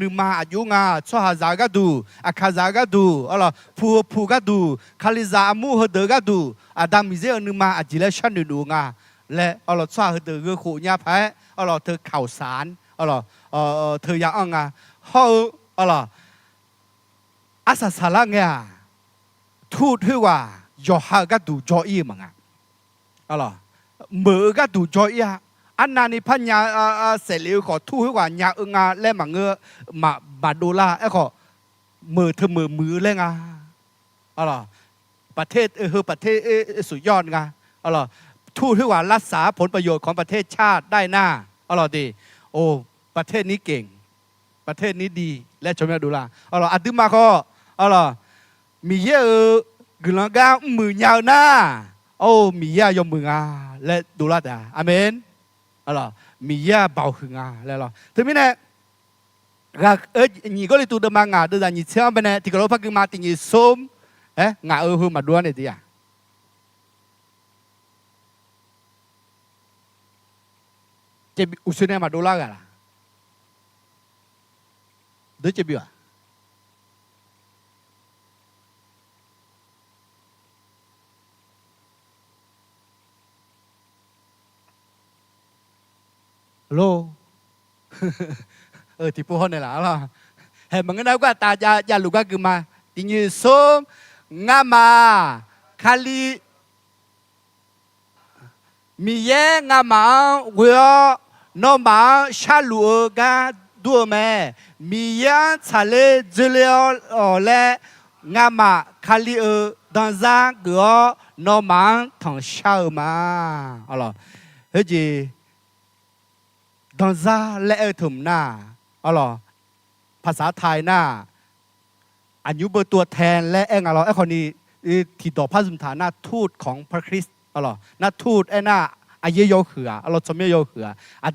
นึมาอายุงาชวาจาก็ดูอาคาจาก็ดูผู้ก็ดูคาลิซามูฮเดก็ดูอาจารย์มีเยนึมาอาจิเลชันดูงาและชวาฮเดก็ขู่ยาแพ้เธอข่าวสารเธออยากงาเขาอาสาสาระเงี้ยทูตที่ว่าย่อฮาก็ดูจอยมังมือก็ดูจอย อันนั้นนี่พันยาเสลีขอทู่ให้กว่ายางาและมาเงือมาโดลาไอ้ขอมือเธอมือเลยงาอะไรประเทศประเทศสุดยอดงาอะไรทู่ให้กว่ารักษาผลประโยชน์ของประเทศชาติได้หน้าอะไรดีโอ้ประเทศนี้เก่งประเทศนี้ดีและชมดูละอะไรอัดมาก็อะไรมีเยอะกึ่งกางมือยาวหน้าโอ้มีเยอะยมมืองาและดูละแต่อเมนอะไรมีเยอะเบาหึงาแล้วล่ะถึงไม่แน่ก็นี่ก็เลยตัวเดิมงาเดินนี่เชื่อมไปเนี่ยที่เราพักมาตินี่ส้มงาหือมาด้วยเนี่ยที่อ่ะจะอุศเนมาดูละกันล่ะเดี๋ยวจะบิวฮัลโหลที่พูดเนี่ยล่ะล่ะเห็นมันก็ได้ก็ตาจะลูกก็คือมาติยืส้มงามาคาลีมีเยงามาเวอโนมาชาลูกาดูแม่มีเยทะเลเจลียและงามาคาลีดันซาเกอโนมาทางชามาอะไรเฮ้ยดันซาและถุมหน้าอะไรภาษาไทยหน้าอันยุบตัวแทนและอะไรคนนี้ที่ต่อพระสุนทรหน้าทูตของพระคริสต์อะไรหน้าทูตหน้าอายุโยเขืออะไรสมัยโยเขือ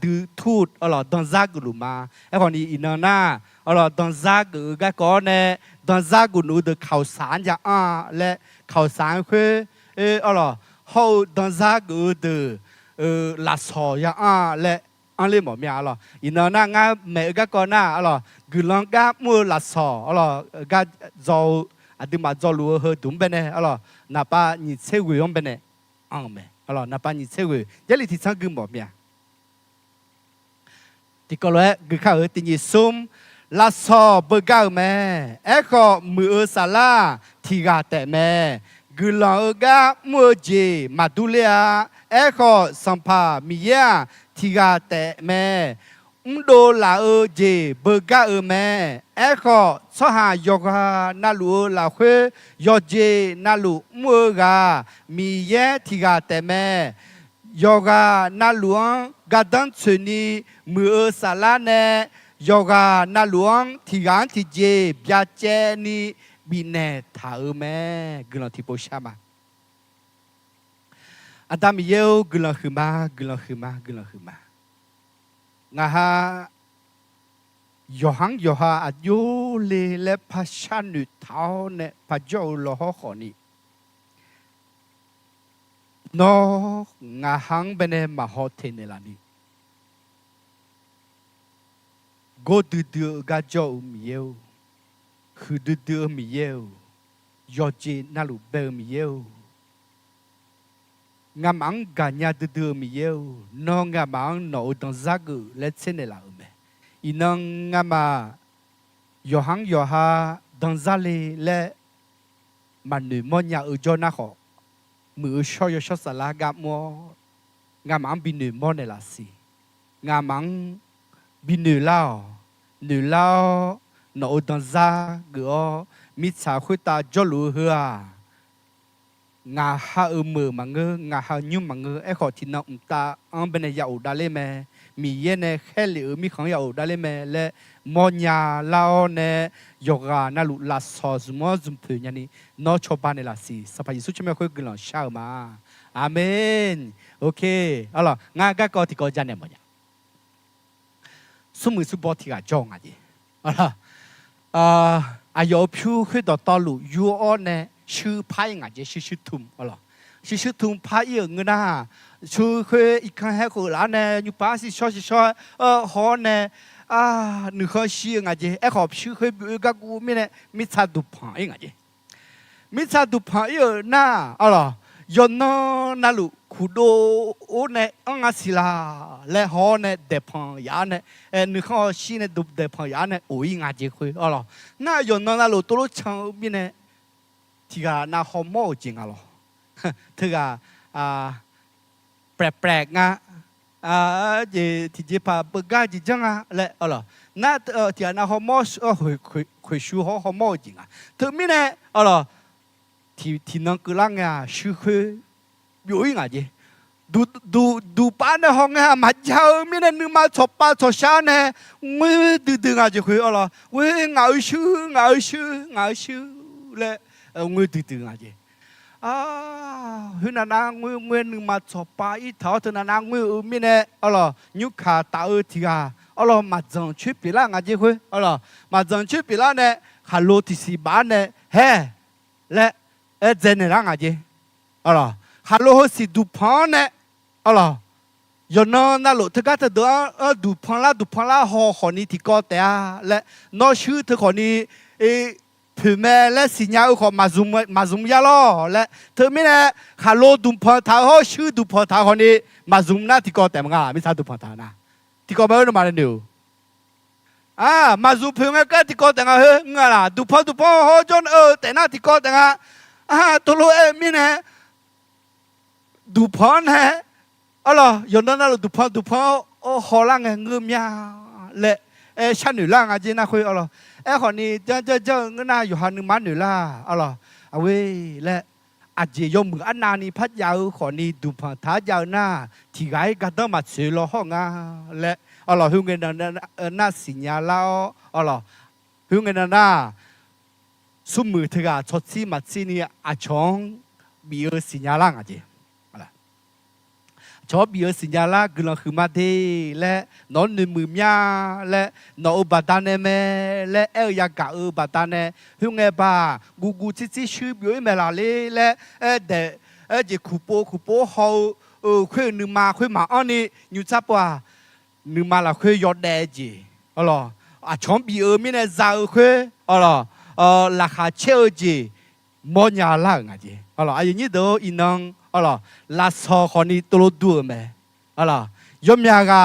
ดูทูตอะไรดันซากุลุมาคนนี้อินหน้าอะไรดันซากุก็ก่อนเนี่ยดันซากุนูเดข่าวสารจะและข่าวสารคืออะไรเขาดันซากุเดลาสอยและอันนี้หมอมีอะไรอินน่างาเมก็ก่อนหน้าอะไรกุลังกามัวลัดสออะไรก็จะอดีมาจะรู้เหตุดุมเป็นเนี่ยอะไรนับว่านี่เชื่อวิวเป็นเนี่ยอังเมอะไรนับว่านี่เชื่อวิวยันลิที่สังกุมหมอมีที่ก็เลยกุข้าวที่นี่ซุ่มลัดสอเบก้าแม่ก็มือสาลาที่กาแต่แม่กุลังกามัวเจมาดูเลียก็สัมภามีเยที่กาแต่แม่โดลาเจเบกาแม่ก็สหายกานาลูลาเวยอเจนาลูมัวกามีเยที่กาแต่แม่ยกานาลวงกาดันชนีมือสาลาเนยกานาลวงที่กาที่เจบยาเจนีบินเนทาแม่กุลที่โพชามาอาดามีเยวกุลขึ้นมากุลขึ้นมากุลขึ้นมางาฮะยอหังยอฮาอายุเลเลพัชานุเท้าเนี่ยพัจจุลหอนี่นองาหังเป็นเอมาฮอเทนลานี่ก็ดื้อกาจอมีเยวคือดื้อมีเยวยอจีน่าลูเบลมีเยวงามังกาญาดื้อมีเยวน้องงามังโนดังซักเลเซเนลาอุเมอีน้องงามายอหังยอฮาดังซาเลและมันหนึ่งมันยาอุจนาขอมือชอยชอสลากามัวงามังบินหนึ่งมันเนลาสีงามังบินหนึ่งเล่าโนดังซาเกอมิชาคุตาจลูเฮืองาฮามือมังเงงาฮายุ่มมังเงขอที่น้องตาอันเป็นยาอุดาเลแมมีเยเนแค่เหลือมีของยาอุดาเลแมและมอญาลาเนยกานาลุลาซอสมอซุมผืนยันนี่นอชอบานเนลาซีสบายสุดจะไม่ค่อยกลัวชาวมาอาเมนโอเคเอาล่ะงาก็ที่ก็จะเนี่ยมั้งสมุสุบอที่ก็จ้องอ่ะดิเอาล่ะอายุผิวคือต่อลุยูออนเนี่ยชื่อพายงาจะชื่อทุ่มอะไรชื่อทุ่มพายเงินนะชื่อคืออีกครั้งให้คนละเนี่ยยูป้าสิชอบฮอนเนี่ยหนึ่งคนชื่องาจะขอบชื่อคือก็กูไม่เนี่ยมิชาดุพายงาจะมิชาดุพายน่ะอะไรยนน่าลุคูโดโอเนี่ยอังสิลาและฮอนเนี่ยเดพังยาเนี่ยหนึ่งคนชื่อเนี่ยดุเดพังยาเนี่ยโอ้ยงาจะคุยอะไรน่ายนน่าลุตัวช่างมีเนี่ยที่ก็น่าหอมจริงอ่ะหรอที่ก็แปลกๆงะ ที่พาเปิดกาจิจังอ่ะและอะไรน่าที่น่าฮอมอสคุยชูฮอมอจริงอ่ะถึงมีเนี่ยอะไรที่นั่งกลางอ่ะชูคุยอยู่ยังไงจีดูป้าในห้องอ่ะมาเจ้ามีเนี่ยนึกมาชอบป้าชอบชาเนี่ยมือดึงอ่ะจีคุยอะไรเว้ยเหงาชูและมือดึงอ่ะจีฮึนานาเมื่อนึงมาชอบป้าอีเท่าเท่านาเมื่อมีเนี่ยอะไรยุคขาตาที่อ่ะอะไรมาจังช่วยปีละงาจีคุยอะไรมาจังช่วยปีละเนี่ยฮัลโหลที่สิบ้านเนี่ยเฮ้และเจนเนี่ยงาจีอะไรฮัลโหลสิดูพันเนี่ยอะไรย้อนนั่นหลุดถ้าก็จะดูพันละหอนี่ที่ก็แต่และนอชื่อเธอคนนี้ผู้แม่และสิญญาของมาซุมยาล้อและเธอไม่เนี่ยฮัลโหลดูพันท้าเขาชื่อดูพันท้าคนนี้มาซุมน่าที่ก็แต่มึงอ่ะไม่ใช่ดูพันท้านะที่ก็ไม่รู้มาเร็วมาซุมผู้แม่ก็ที่ก็แต่งอ่ะเฮ้ยงั้นล่ะดูพันเขาจนแต่น่าที่ก็แต่งอ่ะตัวเราไม่เนี่ยดูพันเนี่ยอะไรย้อนนั่นเราดูพันหอลังเงี้ยมีและฉันหนูล่างอาจจะน่าคุยอะไรคนนี้เจ้าเงินน่าอยู่หันหนึ่งมันหนูล่าอะไรเอาไว้และอาจจะยอมมืออันนานี่พัดยาวคนนี้ดูพันท้ายาวหน้าที่ไงก็ต้องมาเสือล้อห้องและอะไรหุ่นเงินน่าสิญญาแล้วอะไรหุ่นเงินน่าสมมือเธอชดซีมาซีนี่อาชงบีสิญญาล่างอาจจะชอบบีสิญญาล่ากลัวคือมาเดและนอนในมือมีและนอนบัดานเมและยากาบัดานหุ่นเงบ้ากูจิชื่อบีเมลาเลและเดจะคูโปเขาคุยนึมาอันนี้อยู่จับว่านึมาละคุยยอดแดจีอะไรชอบบีมีเนี่ยจ่าคุยอะไรราคาเชื่อจีมอญาล่างจีอะไรอันนี้เดี๋ยวอินังอะไรลาสอคนนี้ตัวดูไหมอะไรยมยากา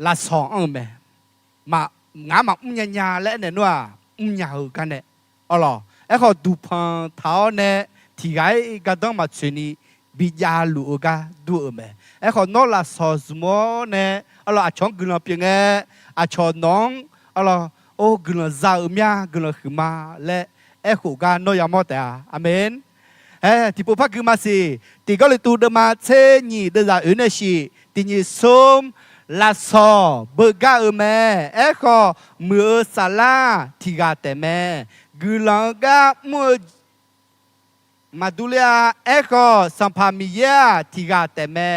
ลาสอไหมมามาญาและเนี่ยนัวญากันเนี่ยอะไรเขาดูพันเท้าเนี่ยที่ไงก็ต้องมาชนีบิยาลูกาดูไหมเขาโนลาสอสมอเนี่ยอะไรชงกุลเปียงชงน้องอะไรกุลซาเมียกุลขึ้นมาและเขาก็โนยามอแต่อาเมนที่พวกพักคือมาสิที่ก็เลยตูดมาเชนี่เดินจากอื่นสิที่นี่ส้มลาซอเบอร์กาแม่ก็มือสาลาที่กาแต่แม่กุลังกามือมาดูแลก็สัมภามียาที่กาแต่แม่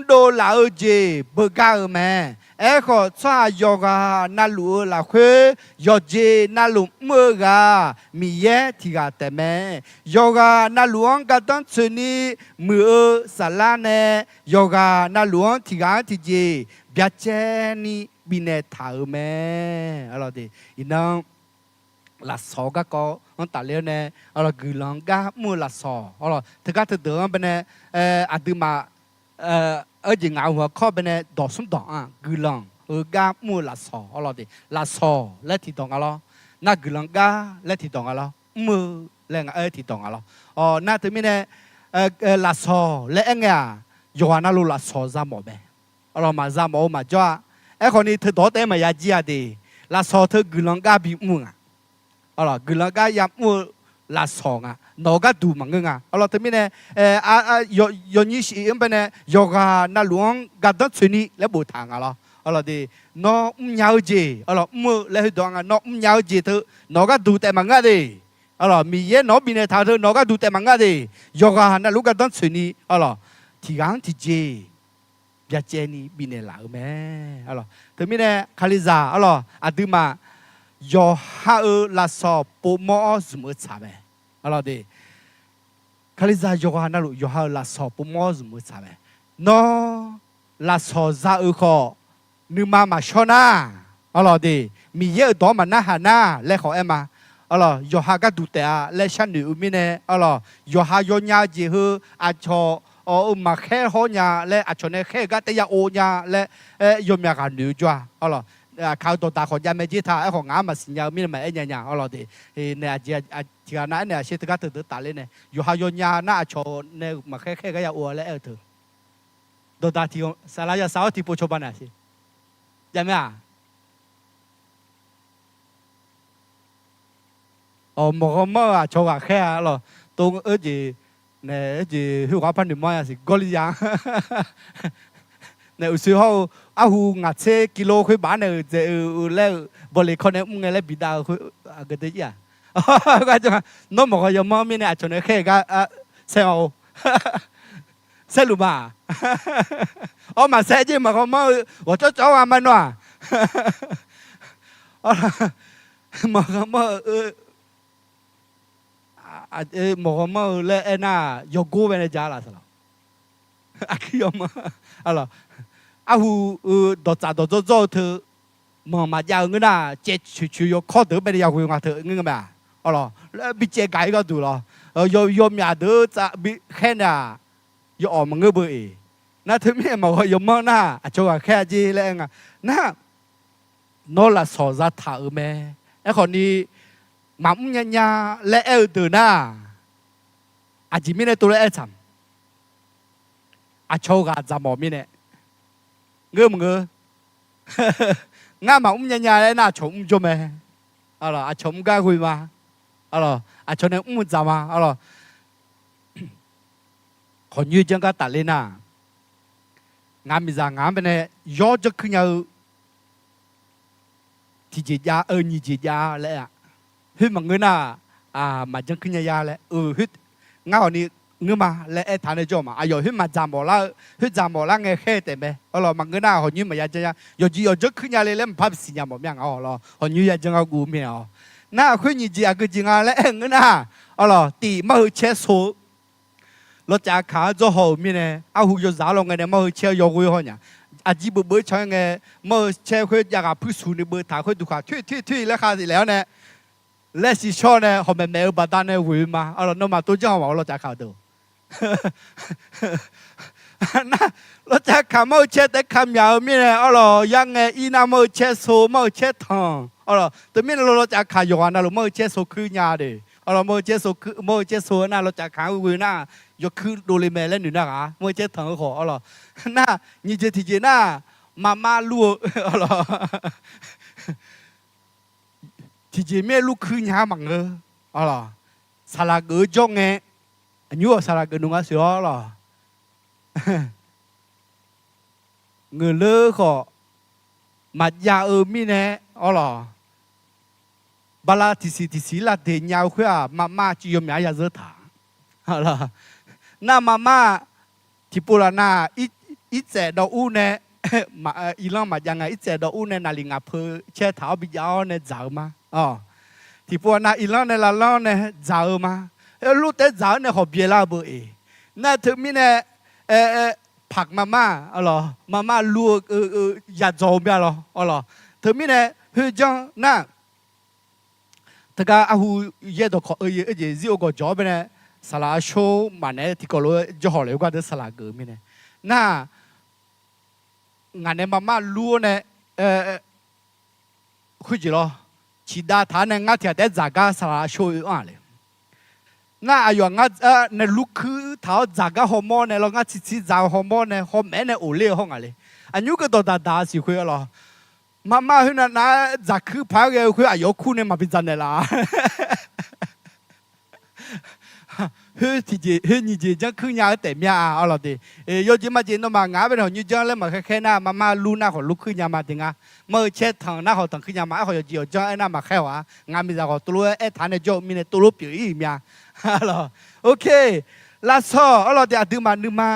โดลาเจเบอร์กาแม่ก็ชาโยกานาลูลาเควโยเจนาลูมือกามีเยที่กาแต่แม่โยกานาลูงก็ต้องชนีมือสาลาเนโยกานาลูงที่กาที่เจเบียเจนี่บินเนถาแม่อะไรดีอีน้องลาสอก็อันตาเลี้ยเนี่ยอะไรกุลังกามือลาสออะไรถ้าก็จะเดินไปเนี่ยอาดูมาจริงเอาหัวข้อเป็นดอกสมดอกกุลังกามูลาสออะไรดีลาสอและที่ตรงอะไรน่ากุลังกาและที่ตรงอะไรมือและที่ตรงอะไรน่าถึงมีเนี่ยลาสอและเงี้ยโยฮานาลูลาสอจามอเบเรามาจามอมาจ้าคนนี้เธอตัวเต็มมายาจีอาดีลาสอเธอกุลังกาบีมุงอะไรกุลังกายามูลาสองนอกก็ดูมังงอะไรที่มีเนี่ยยนี่สิเอ็มเป็นเนี่ยโยกานาหลวงกัดชนีและบูทางอะไรดีน้องยาวจีอะไรมือและดวงน้องยาวจีเธอนอกก็ดูแต่มังงดีอะไรมีเยน้องบินเนี่ยท่าเธอนอกก็ดูแต่มังงดีโยกานาหลวงกัดชนีอะไรที่กันที่เจยาเจนี่บินเนี่ยหล่าแม่อะไรที่มีเนี่ยคาลิซาอะไรอาดูมาโยฮาลาสอปูมอสมุทรสาเบอะไรดีคาลิซาโยฮานาลุโยฮาลาสอปูมอสมุทรสาเบนอลาสอซาก็นึมาชนะอะไรดีมีเยอะตัวมันน่าหานาและขอมาอะไรโยฮาก็ดูแต่และฉันหนูมีเนี่ยอะไรโยฮาโยญาจีฮืออาชอมาแค่หัวยาและอาชเนี่ยแค่ก็แต่ยาโอยาและโยมยากันหนูจ้าอะไรเขาตัวตาคนยาไม่จีท่าของงามาสิญญามีอะไรเนี่ยอะไรดีเนี่ยที่นั้นเนี่ยเชื่อถือก็ถือตาเลยเนี่ยอยู่หายญาหน้าโชเนี่ยมาแค่ก็ยาอัวแล้วเถอะ多大提供，啥啦要少提不出班那些，有没有？哦，莫莫啊，做啊开啊咯，都而且呢，而且去花盘的么样是高丽样，呢有时候啊胡牙车กิโล去买呢，这แล้วบริคนเนี่ยมึงเนี่ยบิดา去啊个的呀，ก็จะน้องบอกว่ามั่งมีเนี่ยจนเนี่ยแค่ก็เซลเซลูมาอ๋อมาเซจิมาเขามั่งว่าจะจ้ามันว่ะอ๋อมาเขามั่ง莫么来那要过完的家了是了，啊可以嘛？好了，啊胡到早到早头，嘛家个那接去要考得别的要会话头，个咩啊？好了，比接改个多了，要面头咋比看呐？要我们个不诶，那他们嘛要么那就话看见了啊，那那啦说啥他咩？ไอ้คนนี้มั่งยันยาและเอลตัวน่ะอาจจะไม่ได้ตัวเอลทำอาโชกาจำมอมีเนี่ยเงื้อมึงเงื้องามั่งยันยาและน่าชมจุ่มไหมอะไรอาชมก็คุยมาอะไรอาชมเนี่ยจำมาอะไรคนยืนจังก็ตัดเลยน่ะงานมีจางงานเป็นเนี่ยย้อนจะขึ้นยาที่จียานี่จียาเลยอ่ะฮึมังเงินน่ะมาจังขึ้นยาเลยฮึงานนี้เงินมาและทานในจ่อมาฮึมาจำบอกแล้วฮึจำบอกแล้วไงแค่แต่ไหมเรามังเงินน่ะคนยืนมาอยากจะอยากจะขึ้นยาเลยแล้วมันพับสิญญาบอกยังเราคนยืนอยากจะเอากูไม่เอาน่าขึ้นยี่จีอากูจริงแล้วเงินน่ะเราตีมาเชื่อสูเราจะขาจะหอมีเนี่ยหูยาวลงไงเนี่ยมาเชื่อยกวิ่งหัวเนี่ยอาจีบเบื่อใช่ไงมาเชื่อคุยอยากพูดสูนี่เบื่อถามคุยดูขาทุยแล้วขาสิแล้วเนี่ยและสิชอบเนี่ยเขาไม่เอาบัตรเนี่ยวิ่งมาเราโน้มาตัวเจ้าของเราจะขาดูน่ะเราจะขามาเชื่อแต่คำยาวมีเนี่ยเรายังไงอีน่ามาเชื่อโซ่มาเชื่อทองเราแต่มีเราจะขาอยู่นะเรามาเชื่อโซ่คือยาเด้เรามาเชื่อโซ่คือมาเชื่อโซ่น่ะเราจะขาวิ่งน่ะยกคือดูเลยแม่เล่นหนึ่งนะมาเชื่อทองเขาเราน่ะนี่จะที่เจน่ะมาลูกเราที่เจแม่ลูกคือยามังเราสารเกยจงไงอันนี้ว่าสารเกยนุ่งอาเสียเราเงินเลือกก็มายามีเนี่ยเราบาลาที่สิลาเดียนยาวขึ้นมาจียมยาจะถาเราน่ามาที่ปุระน่าอีเจดอูเนี่ยมาอีหลังมายังไงอีเจดอูเนี่ยนาลิงาเพอเชื่อท้าบิยาวเนี่ยจ่ามาอ๋อที่ปุระน่าอีหลังเนี่ยละล้อเนี่ยจ่ามาลูกแต่จ่าเนี่ยเขาเบียร์ลาเบอน่าถึงมีเนี่ยผักมามาลูกยาจอมเบียร์หรอถึงมีเนี่ยเฮ้ยจังน่าถ้าก็หูเยอะตัวziuก็จอบเนี่ยสลาโชมันเนี่ยที่ก็รู้จะห่อเลยก็ได้สลาเกิดมีเนี่ยน่างานเนี่ยมารู้เนี่ยคุยจีโร่ชีดาฐานเนี่ยงานที่ได้จากการสลาโชอะไรน่าอายุงานเนี่ยลูกคือท้าจากการฮอร์โมนเนี่ยเรางานที่จากฮอร์โมนเนี่ยฮอร์โมนเนี่ยโอเล่ห้องอะไรอันนี้ก็ตัวดาสิคุยอะไรมาเฮ้ยน่าจากคือพายคุยอายุคู่เนี่ยมาเป็นจันเนี่ยละเฮ้ยที่เจเฮ้ยนี่เจจังคือยาแต่เมียเอาล่ะดิยอดจิมาเจนมางาเป็นหอยจังแล้วมาแค่หน้ามาลูน่าของลูกคือยามาติงะเมื่อเช็ดทางหน้าของทางคือยามาเขาจะจีจังไอ้หน้ามาแค่ว่างามีจากตัวไอ้ฐานเนี่ยโจมีเนี่ยตัวรูปอยู่อีเมียเอาล่ะโอเคลาซอเอาล่ะดิดึมา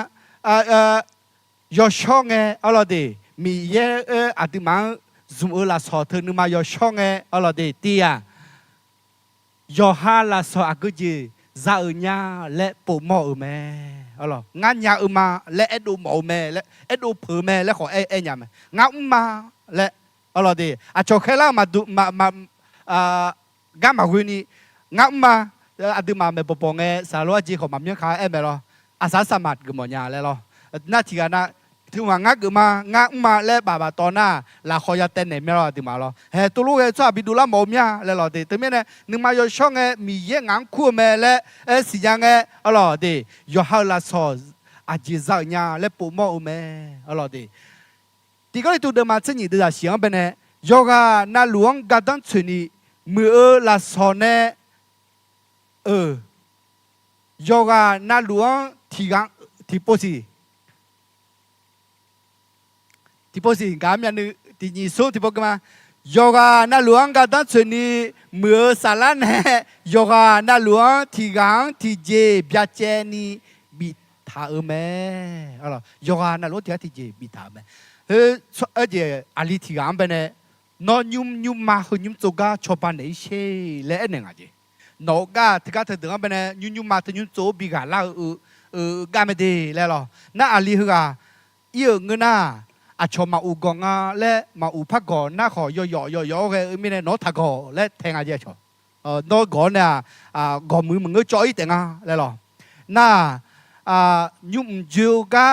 ยอช่องไงเอาล่ะดิมีเยอะดึมาซุมลาซอเธอนึมายอช่องไงเอาล่ะดิตีอ่ะยอฮาลาซออากุจีza ở nhà lẽ bộ mỏ ở mẹ, alo ngăn nhà ở mà lẽ đồ mỏ mẹ lẽ đồ phở mẹ lẽ khỏi nhà mẹ ngắm mà lẽ alo đi cho khai là mà gam mà huy ni ngắm mà từ mà mẹ bộ nghe sao lo chỉ khỏi mà miếng khai em mẹ lo sao sao mặt cái mỏ nhà lẽ lo nãy thì cái nãyถึงว่างักมาแล้วบาตอนน่ะลาคอยาเต้นเนี่ยไม่รอติมาหรอเฮ้ตัวลูกเฮ้ชอบไปดูละหมอมีอะไรหรอดิแต่เมื่อเนี่ยนึกมาอยู่ช่องเฮ้มีเยอะงังคู่แม่แล้วสิยังเฮ้อะไรดิอยู่หาละซอ อาจีซ่าเนี่ยเล่ปูมอแม่อะไรดีที่ก็เลยตัวเดิมมาเช่นนี้ตัวเสียงเป็นเนี่ยยกานาหลวงกัดตั้งชนีมือละสอนเนี่ยยกานาหลวงที่กังที่โพสิการมีอันนึงที่นี่สู้ที่พวกมาโยกานาหลวงกัดตั้งชนีมือสารเนี่ยโยกานาหลวงที่กังที่เจ็บยาเจนีบิทาแม่อะไรโยกานาหลวงที่เจ็บบิทาแม่เจ้อาลีที่กังเป็นเนี่ยนอนยุ่มมาหุ่นยุ่มโจก้าชอบปานไหนเช่และอันหนึ่งอ่ะเจ้นอกก้าที่ก้าเธอเดินไปเนี่ยยุ่มมาเธอยุ่มโจบีกาล่าก้าไม่ดีแล้วหรอน่าอาลีคือกาเยอะเงินน่ะอาชอบมาอุกงอ่ะและมาอุพักก่อนน่าขอย่อแกไม่ได้นอทักก่อและแทงอาเจ้าชอบนอก่อนเนี่ยก่อนมือมึงก็จ่อยแต่งอ่ะแล้วหรอน่ายุ่มเจียวก้า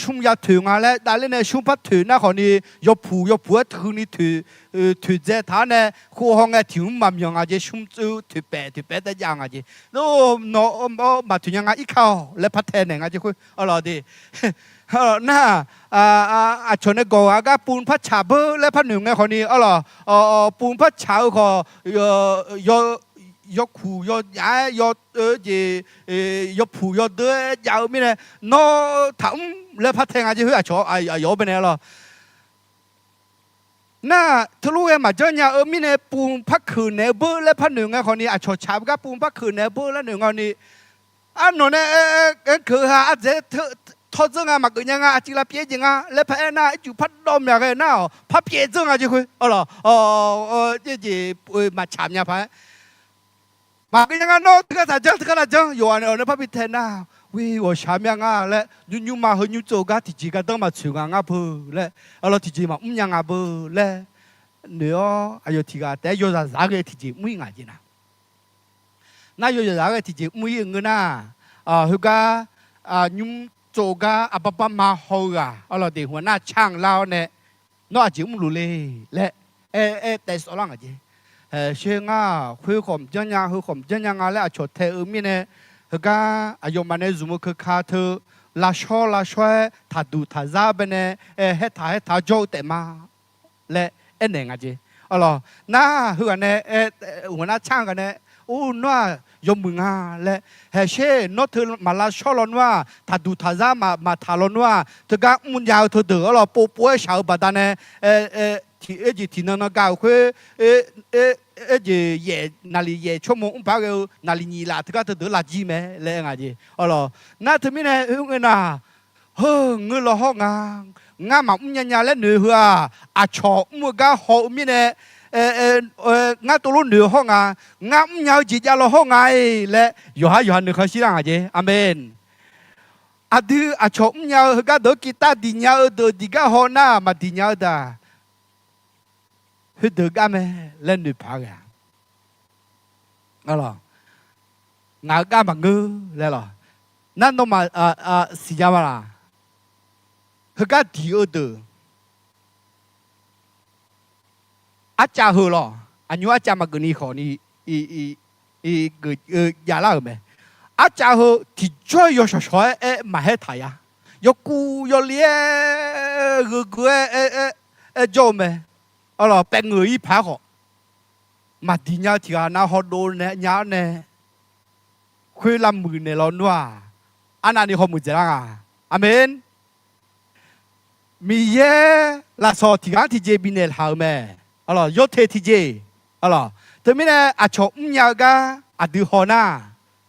ชุ่มยาถึงอะไรแต่เรื่องเนี่ยชุ่มพัดถึงนะคนนี้ยกผูถึงนี่ถือเจ้าท่านเนี่ยคู่ห้องเนี่ยถึงมาเมียงอาจจะชุ่มจูถือแปะแต่ยังอาจจะแล้วน้องมาถึงยังไงอีกเขาและพัดแทนเนี่ยอาจจะคุยอะไรดีน่าชนเนี่ยก่อนก็ปูนพัดฉาบและพัดหนึ่งไงคนนี้ปูนพัดฉาบก็ยกขู่ยกย้ายยกยกผูยกเดือยาวไม่เนี่ยน้อทำแล้วพัดแทงอาจจะเฮ้ยชอยกไปเนี่ยหรอน่าทะลุเอ็มอาจจะเนี่ยไม่เนี่ยปูนพักขืนเนี่ยเบอร์แล้วพัดหนึ่งไงคนนี้ชอชาบก็ปูนพักขืนเนี่ยเบอร์แล้วหนึ่งคนนี้หนูเนี่ยคือหาอาจจะทอดจังมาเกินยังไงจีละเปียจังแล้วพัดน่าจุพัดดอมอย่างเงี้ยน่าพัดเปียจังอาจจะคุยมาฉาบเนี่ยพัดมาก็ยังงั้นโน้ตก็ถ้าเจออยู่อันนั้นพระพิเทนาวิวชามยังอ่ะและยุ่งมาหุ่นยุ่งโจก้าที่จีกันต้องมาช่วยงานเพื่อและเราที่จีมายังอ่ะเพื่อและเนื้ออายุที่กันแต่ยอดจากcáiที่จีไม่งานจีน่ะน่ายอดจากcáiที่จีไม่เงินน่ะคือก็ยุ่งโจก้าอัปปะมาหัวเราเดี๋ยวหัวหน้าช่างเราเนี่ยน้อจีไม่รู้เลยและแต่สองอ่ะจีเชื่องาคุยข่มเจ้ายังคุยข่มเจ้ายังอะไรชดเทมีเนี่ยฮก็อายุมันเนี่ยสมมติคือขาเธอลาช่วยถ้าดูถ้าจะเป็นเนี่ยให้ถ้าโจเตมาและหนึ่งอ่ะจีอ๋อน่าคือกันเนี่ยหัวหน้าช่างกันเนี่ยโอ้น่ายมมึงอ่ะและเชื่อนอเธอมาลาช่อล้วนว่าถ้าดูถ้าจะมาทาล้วนว่าเธอก็มุ่งยาวเธอเดือดปูชาวบ้านเนี่ยที่นั่นก็คือ也哪里也出门把个哪里你啦，这个都垃圾咩来伢子，哦咯，那他们呢，那，我老好啊，俺嘛人来女啊，吵我个好面呢，俺都老女好啊，俺要自家老好啊，来，有下你看西伢子，阿门。吵我要个都给打地鸟都地个好呐，嘛地鸟的。佢哋咁咩？靚女拍嘅，咯，我家咪佢嚟咯，นั่นต้องมาสิยามาล่ะ佢家第二度，อาจารย์เหรออันนี้อาจารย์มาเกินนี่ขอนี่เกิดยาล่าไหมอาจารย์ที่ช่วยยกช่วยมาให้ถ่ายยกกูยกเลี้ยกูโจมไหม哦，白鹅一排好，马蒂鸟天那好多呢，鸟呢，会拉木呢老暖，那你好木子啦阿门。米耶拉说天这边呢好咩？哦，有天这，哦，这边呢从鸟个都好呐，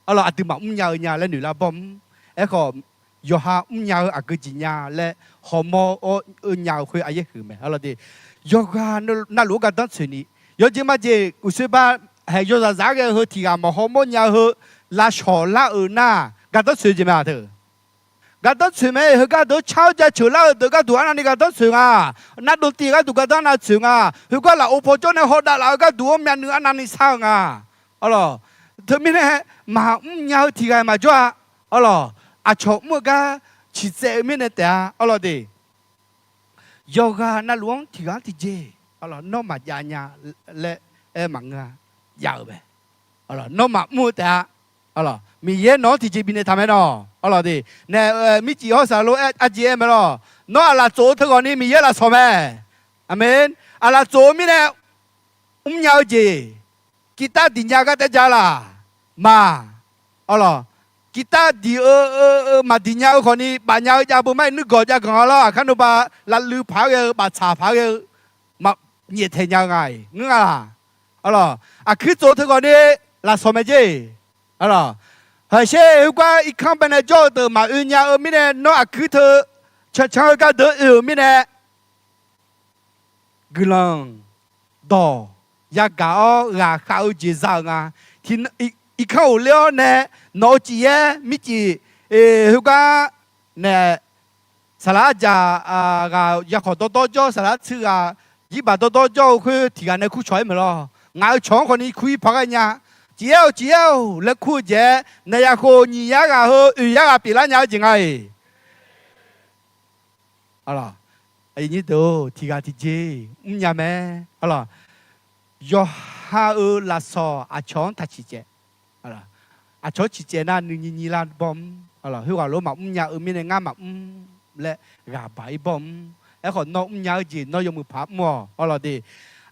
哦，都嘛鸟来女啦bomb，个有下鸟个几鸟嘞，好么鸟会阿耶去咩？哦的。ยกน่ารู้กันตั้งสิ่งนี้ยกจริงมาเจอุศบะให้ยกจากจากเหตุที่มาฮอร์โมนยาเหตุลาชอลาน่ากันตั้งสิ่งจริงมาเถอะกันตั้งสิ่งไหมเหตุการณ์ตัวชาวจะชื่อลาตัวกันตัวนั้นนี่กันตั้งสิ่งนัดดนตรีกันตัวกันตั้งนัดสิ่งเหตุการณ์เราอุปโภคเนี่ยฮอดาเรากันตัวมีเนื้อนั้นนี่สร้างอ๋อเธอไม่เนี่ยมายาที่กันมาจ้าอ๋อชอบมือกันชิเซไม่เนี่ยแต่อ๋อดียกน่าหลวงที่กันที่เจอ๋อน้องมาญาญาและมังงายาวไปอ๋อน้องมามูแต่อ๋อมีเยน้องที่เจบินทำไมเนาะ อ๋อเหรอดิเนี่ยมิจิฮอสาโลอาเจมเหรอน้องอะไรโจทย์ก่อนนี่มีเยอะละสมัยอาเมนอะไรโจมีเนี่ยยาวจีกีตาร์ดินยาก็ได้จ้าละมาอ๋อเหรอกีตาร์ดีมาดินยาคนนี้บางยาจะบุไม่นึกก่อนจะก่อนละขันดูบาลัดลือผาเยอะบาชาผาเยอะมาเหยียดเทียนยังไงงั้นอ่ะอ๋อเหรอคือโจทย์ก่อนนี่ละสมัยจีอ๋อเหรอเฮ้ยเชื่อว่าอีกครั้งเป็นโจทย์มาอื่นยาไม่เนี่ยน้องคือเธอเช้าก็เดินไม่เนี่ยกลังดอยากก่าวข้าวจีซ่างที่อีกข้าวเลี้ยวเนี่ยนอจีเอมิจิฮุก้าเนี่ยสลัดจะอยากขอตัวจ่อสลัดชื่อยี่บาทตัวจ่อคือที่กันเนี่ยคู่ช่วยมั้ยล่ะงานช่องคนนี้คุยพักกันเนี่ยเจียวแล้วคู่เจเนี่ยอยากคู่นี่อยากอยากปีละเนี่ยจริงไงอะไรไอ้นี่ตัวที่กันที่เจยังไงอะไรยอฮาลาซออาชอนทัชเจอะไรอาชอนชิเจน่ะนี่ลานบอมอะไรคือว่ารู้มาอยากมีในงานมาและกาใบบอมแล้วคนน้องอยากจีน้องยมือพับมัวอะไรดี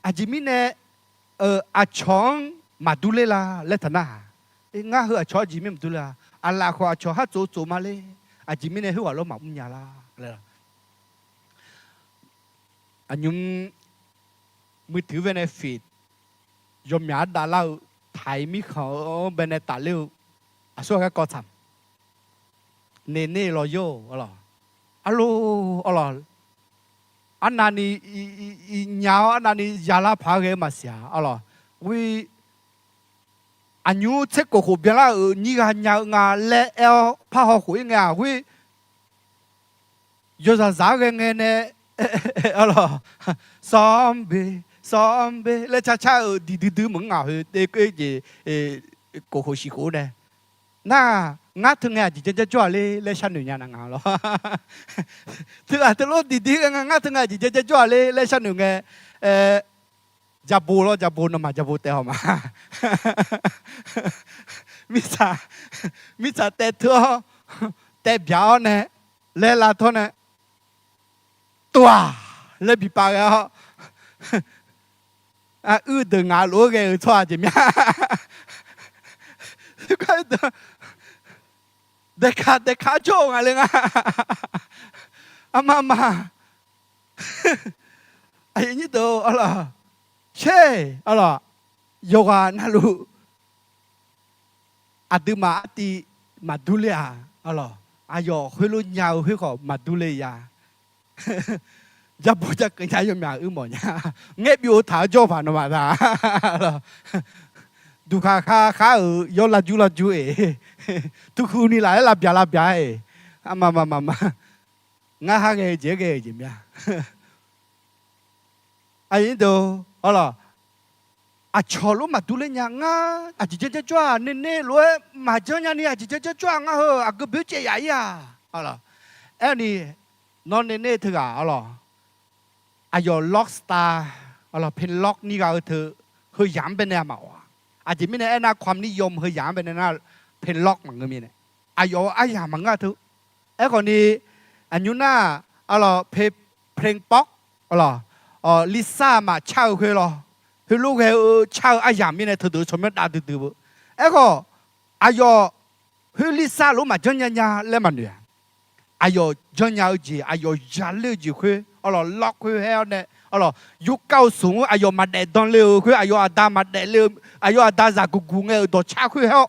อาจิมีเนี่ยอาชอนมาดูเลยล่ะและท่าน่ะง่าคืออาชอนจิมีมาดูเลยอันละเขาอาชอนฮัจโจมาเลยอาจิมีเนี่ยคือว่ารู้มาอยากละอะไรอันยุงมือถือเวเนฟิตยมยาดาเล่าไทยมีเขาเบเนตาเลี้ยวอาชัวก็ทำเน่รอโย่อะไรอัลโหลอะไรอันนั้นนี่ยาวอันนั้นนี่ยาลาพาเกมาเสียอะไรวิอันยูเช็คกูเบียร์นี่กันยาวงาเล่เอลพาหัวคุยงาวิยศสาวเงี้ยเนี่ยอะไรซอมบี้แล้วช้าดื้อมึงอ่ะเด็กกูโคชิโก้เนี่ยน่างัดถึงไงจีจะจ่อเลยฉันหนุ่ยนางอ่ะหรอถึงอ่ะถึงรถดีๆงัดถึงไงจีจะจ่อเลยฉันหนุ่ยจะบูนมาจะบูเตะออกมามิซาเตะเถอะเตะยาวเนี่ยเล่นลาทอนเนี่ยตัวเล่นปีปากอ่ะดึงงาลูกเอ๋ชั่วจิมยาก็เด็กขาโจงอะไรงี้มาไอ้นี่ตัวอะไรเช่อะไรโยกานาลูอาดูมาตีมาดูเลยอะไรอายอคุยรุ่นยาวคุยก็มาดูเลยยาจะพูดจะกันใช้ยังไงหมดเนี่ยเงียบอยู่ถ่ายจอผ่านมาได้ดูข้ายอลาจูทุกคนนี่หลายลับยามาง่าหาเกจจิมยาไอ้นี่ดูอะไรอาชอลุมาดูเลยยังง่าอาจิจะจ้าเน่รวยมาเจ้าเนี่ยนี่อาจิจะจ้าง่าอาก็เบี้ยเจียยาอะไรไอ้นี่นอนเน่เถอะอะไรอายอล็อกสตาร์อะไรเพนล็อกนี่ก็เธอเฮียยามเป็นเนี่ยมาวะอาจจะไม่ในน่าความนิยมเฮียยามเป็นน่าเพนล็อกมันก็มีเนี่ยอายอายามันก็เธอไอ้คนนี้อันยูน่าอะไรเพลงป๊อกอะไรลิซ่ามาเช่าเคยหรอคือลูกเคยเช่าอายามีเนี่ยเธอชมไม่ได้ดื้อไอ้ก็อายอคือลิซ่ารู้มาจนยาเล่มันเนี่ยอายอจนยาจีอายอยาเลือจีคืออะไรล็อกคือเฮลเนี่ยอะไรยุคเก่าสูงอายมาเด็ดดอนเร็วคืออายอาดามาเด็ดเร็วอายอาดาจากกุงเออดอชาคือเฮล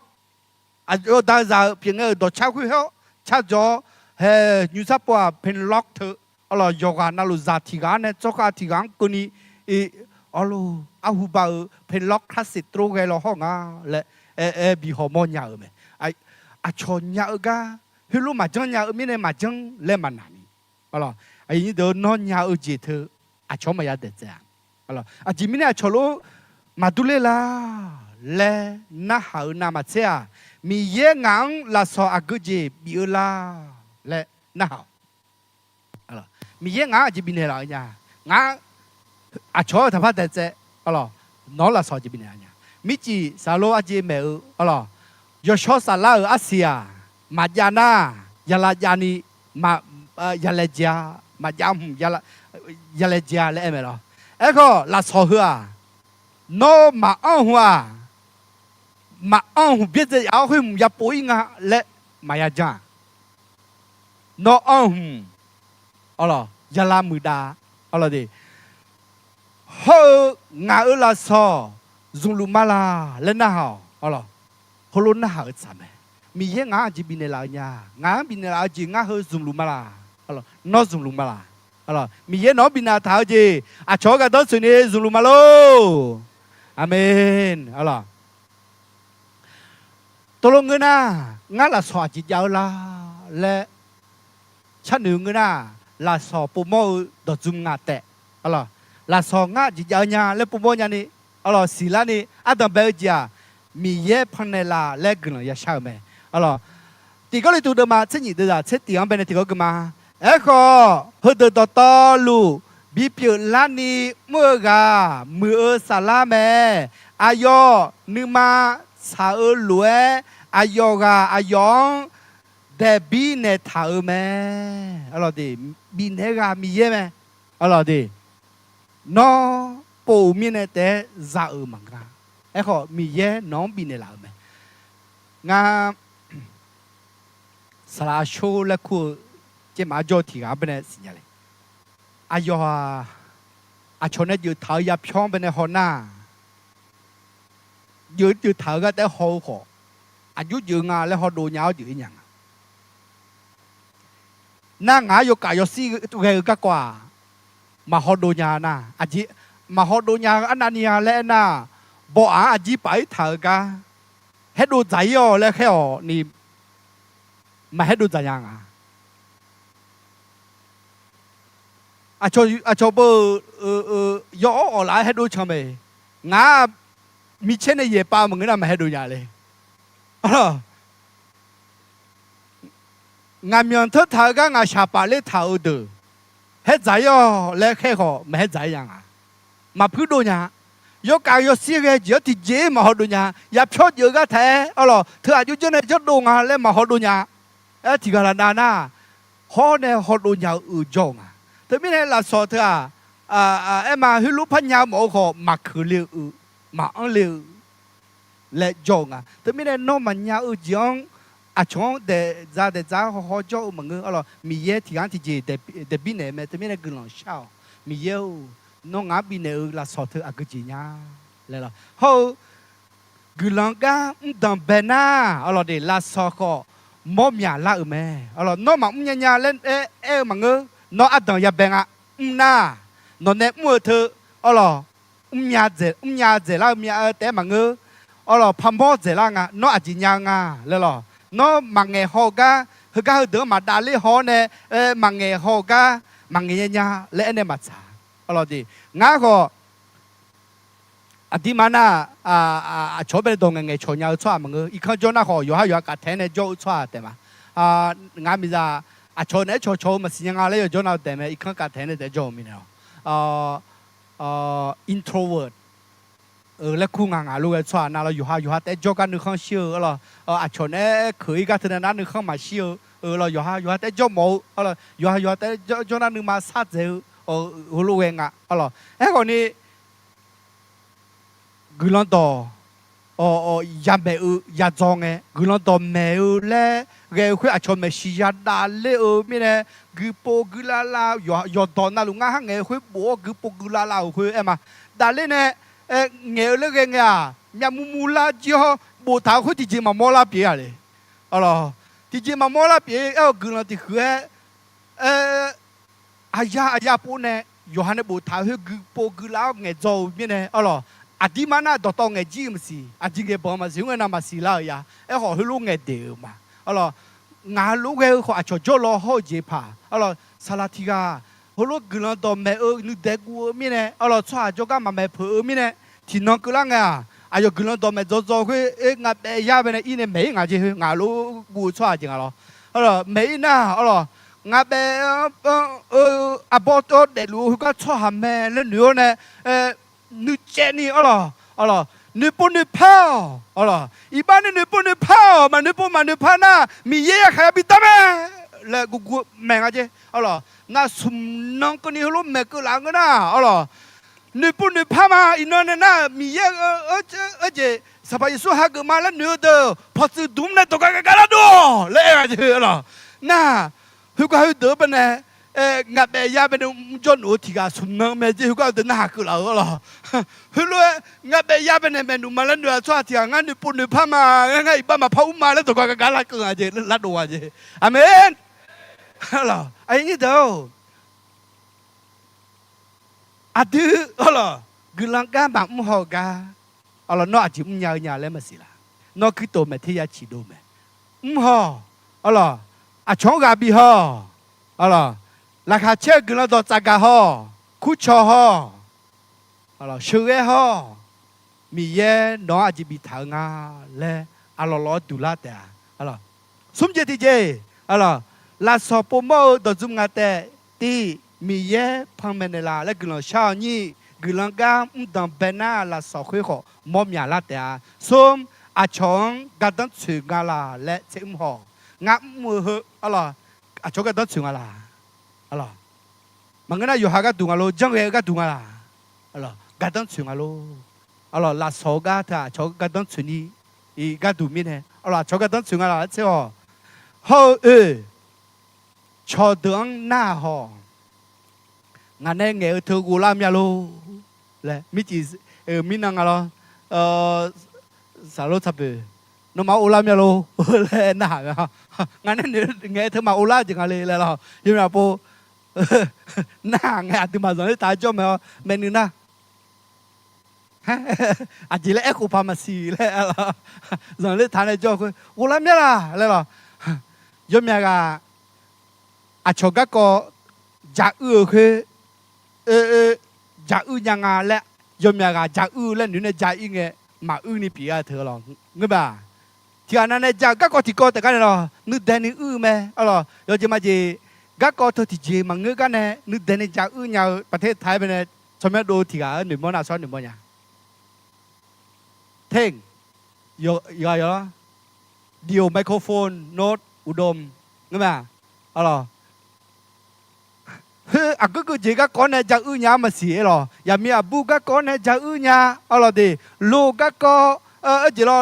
อายดาจากเพียงเออดอชาคือเฮลชาจ่อเฮยูซับว่าเป็นล็อกเธออะไรยกานนาลุซาทิการเนี่ยจกาทิการคนนี้อะไรอาหูบ่าเป็นล็อกคลาสสิกตรงไงเราห้องอ่ะและบีฮอร์โมนยาไหมไอชนยาก็คือรู้มาจังยาไม่ได้มาจังเล่มันนี่อะไรไอ้นี่เดินนอนยาจีเธออาชอบมายาเด็ดจ้ะอะไรจีมิเนี่ยชโลมาดูเลยล่ะเล่น่าหาหน้ามาเสียมีเย่งังลาซออากุจีบิโอลาเล่น่าหาอะไรมีเย่งังจีบินเฮล่ะเนี่ยงังอาชอบทำพัดเด็ดจ้ะอะไรน้องลาซอจีบินเฮล่ะมิจิซาโลอาจีเมออะไรยอชอซาลาอาเซีย มาญาณายาลายานีมายาเลจามาญามยาเลจาเลยไหมล่ะเอ้ก็ลาสอหัวโนมาอ้อหัวมาอ้อหัวเบี้ยจะเอาให้มึงอย่าป่วยงาและมายาจาโนอ้อหัวอ๋อเหรอยาลามือดาอ๋อเหรอดิเฮงาลาสอซุลุมาลาเลน่าฮอ๋อเหรอฮโลน่าฮะสาม มีเยงาจีบินเลาญางาบินเลาจีงาเฮซุมลุมาลาอะไรนอซุมลุมาลาอะไรมีเยนอบินาท้าจีอาชอกาต้องสุนีซุมลุมาโลอาเมนอะไรตกลงเงินนะงาลาสวาจิตยาวลาและฉันหนึ่งเงินนะลาสอปุ่มดอจุมงาเตะอะไรลาสองาจิตยาวญาและปุ่มญานี่อะไรสิลานี่อาดัมเบลจีมีเยพันเนลาและกลุ่มยาชาวเมalors ဒီကလေးတူတမှာချက်ညစ်တာချက်တီအောင်ပဲနဲ့ဒီကကမှာအခုဟတ်တော်တော်လူဘီပြလာနီမောကมือสาลาเมอายอนึมาสาลวยอายอกาอายองเดบีเนทาเมalorsดิบีเนกามีเยไหมalorsดินอปูมีเนเตซามังกาအခုมีเยน้องบีเนลาเมงาสลาโชและคูเจมาจอที่กับเป็นสิ่งอะไรอายอาชนเนี่ยอยู่ท้ายาพิองเป็นหัวหน้าอยู่ท้ายก็แต่หัวขออายุยืงาและหัวโดนยาวอยู่อย่างน่างาอยู่กายซี่ตัวเองก็กว่ามาหัวโดนยาน่ะอาจิมาหัวโดนยาอันนั้นยาและน่ะบ่อาจิไปท้ายก็ให้ดูใจย่อและแค่นี่มาให้ดูใจยังอาชอบย่อออนไลน์ให้ดูชมเองามีเช่นในเย่ป้ามึงก็น่ามาให้ดูยาเลยงานมีอันเท่าท้าก็งาชาปาเล่ท้าอุดให้ใจย่อและแค่ขอไม่ให้ใจยังมาพูดดูเนี่ยยกการยกเสียเยอะที่เจมาหอดูเนี่ยอย่าพอดเยอะก็แท้เธออายุเจนจะดูงานแล้วมาหอดูเนี่ยที่กาลนาน่าฮอเนี่ยฮอดูยาวจงแต่ไม่ได้ละสอเธอมาฮิลุพันยาวหมอขอมาคือเลี้ยวมาอันเลี้ยวและจงแต่ไม่ได้น้องมันยาวจงชงเดจ้าฮอจงมึงมีเยที่อันที่เจเดบินเนี่ยแต่ไม่ได้กลุ่มชาวมีเยน้องอาบินเนี่ยละสอเธออากุจิญาเลยล่ะฮอกลุ่มกันดังเบน่าเดี๋ยวละสอก็มอมยาละแม่น้องมันยาเล่นมังน้องอัดดังยาเบงน่านอนเนมัวเธอยาเจละยาแต่มังพัมพอเจละงาน้องอาจิญางาเลยล่ะน้องมังเงฮอกาเฮก้าเดือมาดาลิฮอเนี่ยมังเงฮอกามังเงยาเล่นเนี่ยมาจ้าดิงาก็อดีมานะชอบเป็นตรงเงี้ยชนยาวชั่วมึงอีกคนจนน่ะขออยู่ให้อยู่กับแทนเนี่ยโจ้ชั่วแต่มางามีจ้าชนเนี่ยชนมาสิ่งอะไรอยู่จนเอาแต่มาอีกคนกับแทนเนี่ยโจ้มีเนาะintrovert แล้วคู่งานลูกชั่วน่าเราอยู่ให้แต่โจ้กันนึกข้างเชื่อชนเนี่ยเคยกันเท่านั้นนึกข้างมาเชื่อเราอยู่ให้แต่โจ้หมูอยู่ให้แต่โจ้นั้นนึกมาซาเจอลูกเองคนนี้กุลันโตยามเบยาจงกุลันโตเมลเล่เกี่ยวกับชนเมชิยาดาเล่มีเนี่ยกุปกุลาลายอดอนน่ะลุงอ่ะเกี่ยวกับบัวกุปกุลาลาคุยมาดาเล่เนี่ยเกี่ยวกับเรื่องอ่ะมีมูลาจีฮบัวท้าคุยที่จีมาโมลาเปียเลยที่จีมาโมลาเปียกุลันที่คืออายาปูเนี่ยยูฮันเนี่ยบัวท้าคุยกุปกุลาเงี้ยโจมีเนี่ยอดีมานะตัวเงี้ยจีมสิอดีเงี้ยบอกมาสิเงี้ยนามาสิลายาขอให้ลูกเงี้ยเดียวมางานลูกเงี้ยขออาจจะจอรอหัวเจ็บป่ะสลัดที่ก็ฮัลโหลกุลันตัวแม่นึกเด็กกูมีเนี่ยชัวร์จะก็มาแม่เพื่อมีเนี่ยที่น้องกุลังอายุกุลันตัวแม่จะคุยงานยาเป็นอีเนี่ยไม่งานจีงานลูกกูชัวร์จริงไม่น่างานอาบอตัวเด็กลูกก็ชัวร์แม่แล้วหนูเนี่ยนึกเจนี่ นึกปุ่นนึกเผาอ๋อเหรออีบ้านนี่นึกปุ่นนึกเผามันนึกปุ่นมันนึกเผาน่ะมีเยอะใครบิดตาแม่แล้วกูแม่งอาเจอ๋อเหรอน่าสุ่มน้องคนนี้รู้แม่กูหลังกันนะอ๋อเหรอนึกปุ่นนึกเผามาอีน้องเนี่ยน่ะมีเยอะเจสบายสุขหากันมาแล้วเนื้อเด้อพอซื้อดุมเนี่ยตกกันกันแล้วดูแล้วอาเจอ๋อเหรอน่ะฮึกเด้อเป็นไงงับเบียเป็นจนอุทิกาสุนัขแม่จีเขาเดินหากูแล้วเหรอฮึรู้งับเบียเป็นเมนูมาแล้วเนื้อชอบที่งั้นนี่ปุ่นนี่พามางั้นอีบ้ามาพาอุ้มมาแล้วตัวก็การละกูอาจจะลัดดูอาจจะอเมนเหรอไอ้นี่เด้ออะดื้อเหรอกุลังกาบังมุฮอกาเหรอนอกจากมุญญาเลยมาสิล่ะนอกคือตัวแม่ที่ยาชีดูแม่มุฮเหรออะช่องกาบีฮเหรอราคาเชื่อกันแล้วต่อจากกันฮอคู่ชอฮออะไรช่วยฮอมีเย่น้องอาจจะมีทางาและอะไรล้อดูลาแต่อะไรสมเจติเจอะไรลาสอบปมอต่อจุงาแต่ที่มีเย่พังเมนลาและกันแล้วชาวนี้กันแล้วก็ดังเป็นน่าลาสอบคุยขอมอมยาลาแต่สมอาชงกันตั้งสื่องาลาและเจ้าหองับมืออะไรอาชงกันตั้งสื่องาลาอะไรมันก็น่าอยู่หากันดูงาโลจังเวกันดูงาลาอะไรกันตั้งสื่องาโลอะไรลาสอกันถ้าชงกันตั้งสื่อนี้อีกันดูมินเหอะไรชงกันตั้งสื่องาลาเจ้าฮอชอดังหน้าฮองานเงี้ยเธอกูลามยาโลเลยมิจิมินังอะไรสารทับเบน้องมาอุลามยาโลเลยหน้างานเงี้ยเธอมาอุลาจังอะไรเลยล่ะยังไงปูหน้าไงอาจจะมาสอนให้ตายจ้าแมวเมนูนะอาจจะเล่กูพามาสีเลยล่ะสอนให้ทานให้จ้าคุณอุลามยาล่ะเลยล่ะยมยากาอาชกก็จะคือจะยังไงและยมยากาจะและหนูเนี่ยจะยังไงมานี่ปีอาเธอหรอเงี้ยบ่าที่อันนั้นเนี่ยจะก็ที่ก็แต่กันหรอนึกแต่นี่ไหมอ๋อเดี๋ยวจะมาจีก็ก็ที่จีมังเงกันเนี่ยนึกแต่นี่จะยาวประเทศไทยเป็นเนี่ยชมดูที่กันหนึ่งมันน่าสอนหนึ่งมันยังเท่งยอเดียวไมโครโฟนโน้ตอุดมเงี้ยบ่าอ๋ออากูก็จีก็ก่อนเนี่ยจะยามาเสียหรออย่ามีอาบุก็ก่อนเนี่ยจะยาอะไรดีลูกก็จีเรา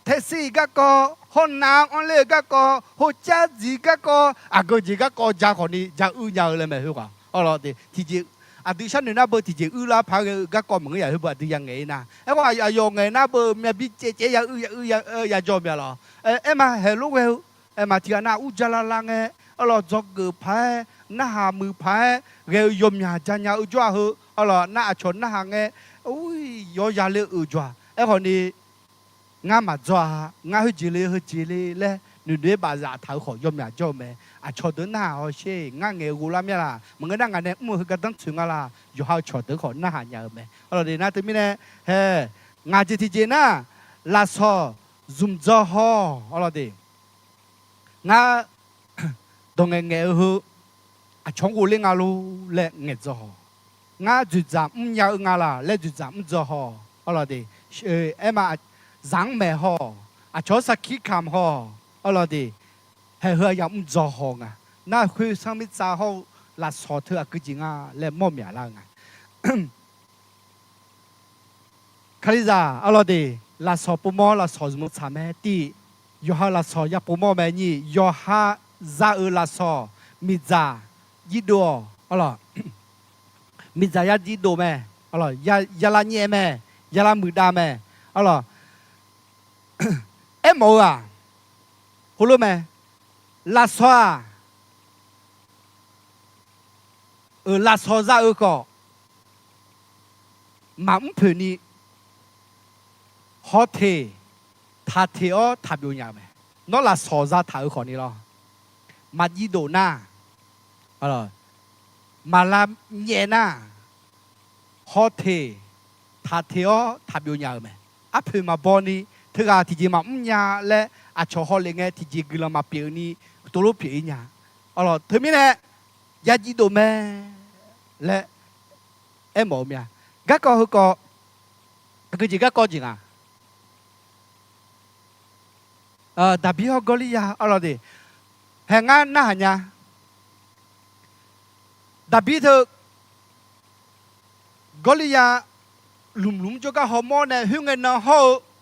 แท็กซี่ก็ห้องน้ำอันเล็กก็หัวใจจีก็อากูจีก็จะคนนี้จะยาเลยไหมฮู้ก่ะอะไรดีที่จีอาดิฉันเนี่ยน่าเบอร์ที่จีลาพาก็มึงอย่าฮู้บ่ดียังไงนะไอ้ว่าอย่าไงน่าเบอร์มีเจ๊อย่าจอมอย่าหรอมาเฮลูเวลมาที่น่าอุจจาระไงอะไรจอกพายน่าหามือพายเรียวยมยาจันยาอุจจาระอะไรน่าชนน่าหาไงอุ้ยยาเลยอุจจาระไอ้คนนี้งามาจ้างาฮึจิเลเลยหนูเดี๋ยวบาจะถ่ายขอยมยาจ้าแม่ชดหน้าเอาเช่งาเงกูลามีละมึงก็นั่งกันเนี่ยมือก็ต้องถึงอะไรอยู่หาชดขอหน้าหายาแม่อะไรดีนะตัวนี้เนี่ยเฮ้งาจิตเจน่าลาซอซุมจ้าฮออะไรดีงาตรงเงี้ยฮูชงกูเลี้ยงอาลูเล่เงี้ยจ้างาจุดจามยาวงาละเล่จุดจามจ้าฮออะไรดีมาจังแม่ฮอชอสักขี้คำฮออะไรดีเฮ้ยยังจ้าฮองอ่ะน่าคุยสามีจ้าฮอลาสอเธอก็จริงอ่ะเล่ม่อมยาละไงคาริซาอะไรดีลาสอปุ่มลาสอสมุทรสามัยตียอฮาลาสอยาปุ่มแม่นี่ยอฮาซาลาสอมิจายิโดอะไรมิจายายิโดแม่อะไรยาลาเนียแม่ยาลามือดาแม่อะไรเอ็มโออ่ะฮู้รู้ไหมลาซอลาซอซาก็มาผืนนี้ฮอเททาเทอทับอยู่ยังไหมนั่นลาซอซาถ่ายคนนี้หรอมายิโดน่าอะไรมาลาเยน่าฮอเททาเทอทับอยู่ยังไหมอ่ะเพื่อมาบอนี่เธอที่จีมาญาและอาชอฮอลเลงที่จีกลมาเปียนี่ตัวรูปเปียนี่อะไรเธอไม่แน่ยาจิโดแม่และเอ็มบอกเมียก็จีก็จริงอ่ะ ดาบิฮอกอลิยาอะไรดิแห่งงานน่าหันยาดาบิเธอกอลิยาหลุมๆจก็ฮอร์โมนเนี่ยหึงเงินน่ะฮอ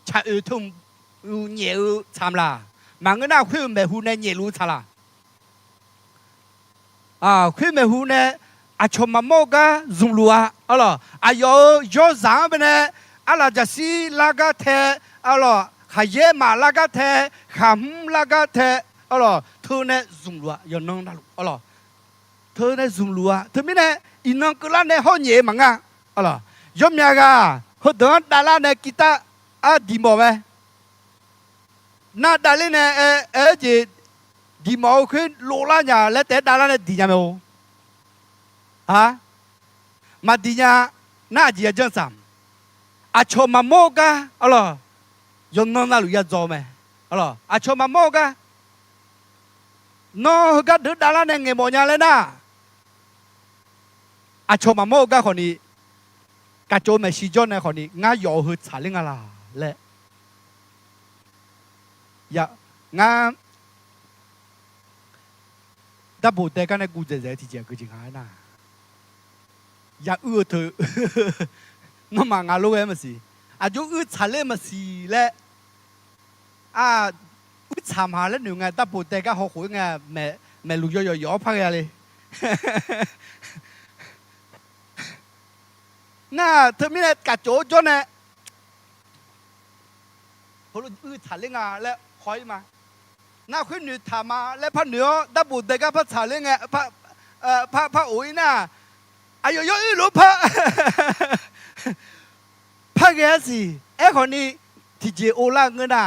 ชาทุ่มเหนียวชามลามังเงินน่ะขึ้นแบบหูเนี่ยเหนียวชาลาขึ้นแบบหูเนี่ยอาชมมาโมกะซุมลัวอะไรอายอยอสามเป็นเนี่ยอะไรจะซีลากาเทอะไรขยเยมาลากาเทขำลากาเทอะไรเธอเนี่ยซุมลัวยอนน้องนั่นอะไรเธอเนี่ยซุมลัวเธอไม่เนี่ยอินน้องกุลาเนี่ยห้องเหนียวมังอ่ะอะไรยอมยากาเขาเดินดาราเนี่ยกีตาดีมอไหมน่าดาราเนี่ยจีดีมอคือโลลาเนี่ยแล้วแต่ดาราเนี่ยดียังไงฮะมาดีเนี่ยน่าจีจังสัมอาชมาโมกะอะไรยนน้องนั่นรู้ยาจอไหมอะไรอาชมาโมกะน้องก็เดินดาราเนี่ยเงี้ยมอเนี่ยเลยนะอาชมาโมกะคนนี้กระโจมสีจอนเนี่ยคนนี้ง่ายย่อหืดสาลิงอะไรเละอย่าง่าดับบุตรแต่กันเนี่ยกูจะเสียทีเดียวกูจริงหายนะอย่าเธอน้องมางาลูกเอ็มสิอายุสาลิมสิเละสามหาแล้วหนึ่งไงดับบุตรแต่กันหกหัวไงแม่ลูกย่อพักอะไรน่าเธอไม่ได้กัดโจจนเนี่ยพอรู้ถ่ายเรื่องแล้วคอยมาน่าขึ้นหนึ่งถามมาแล้วพระเหนือดับบุตรเด็กก็พระถ่ายเรื่องไงพระอุ๋ยน่ะอายุเยอะรู้พระแกสิคนนี้ที่เจโอลาเงินน่ะ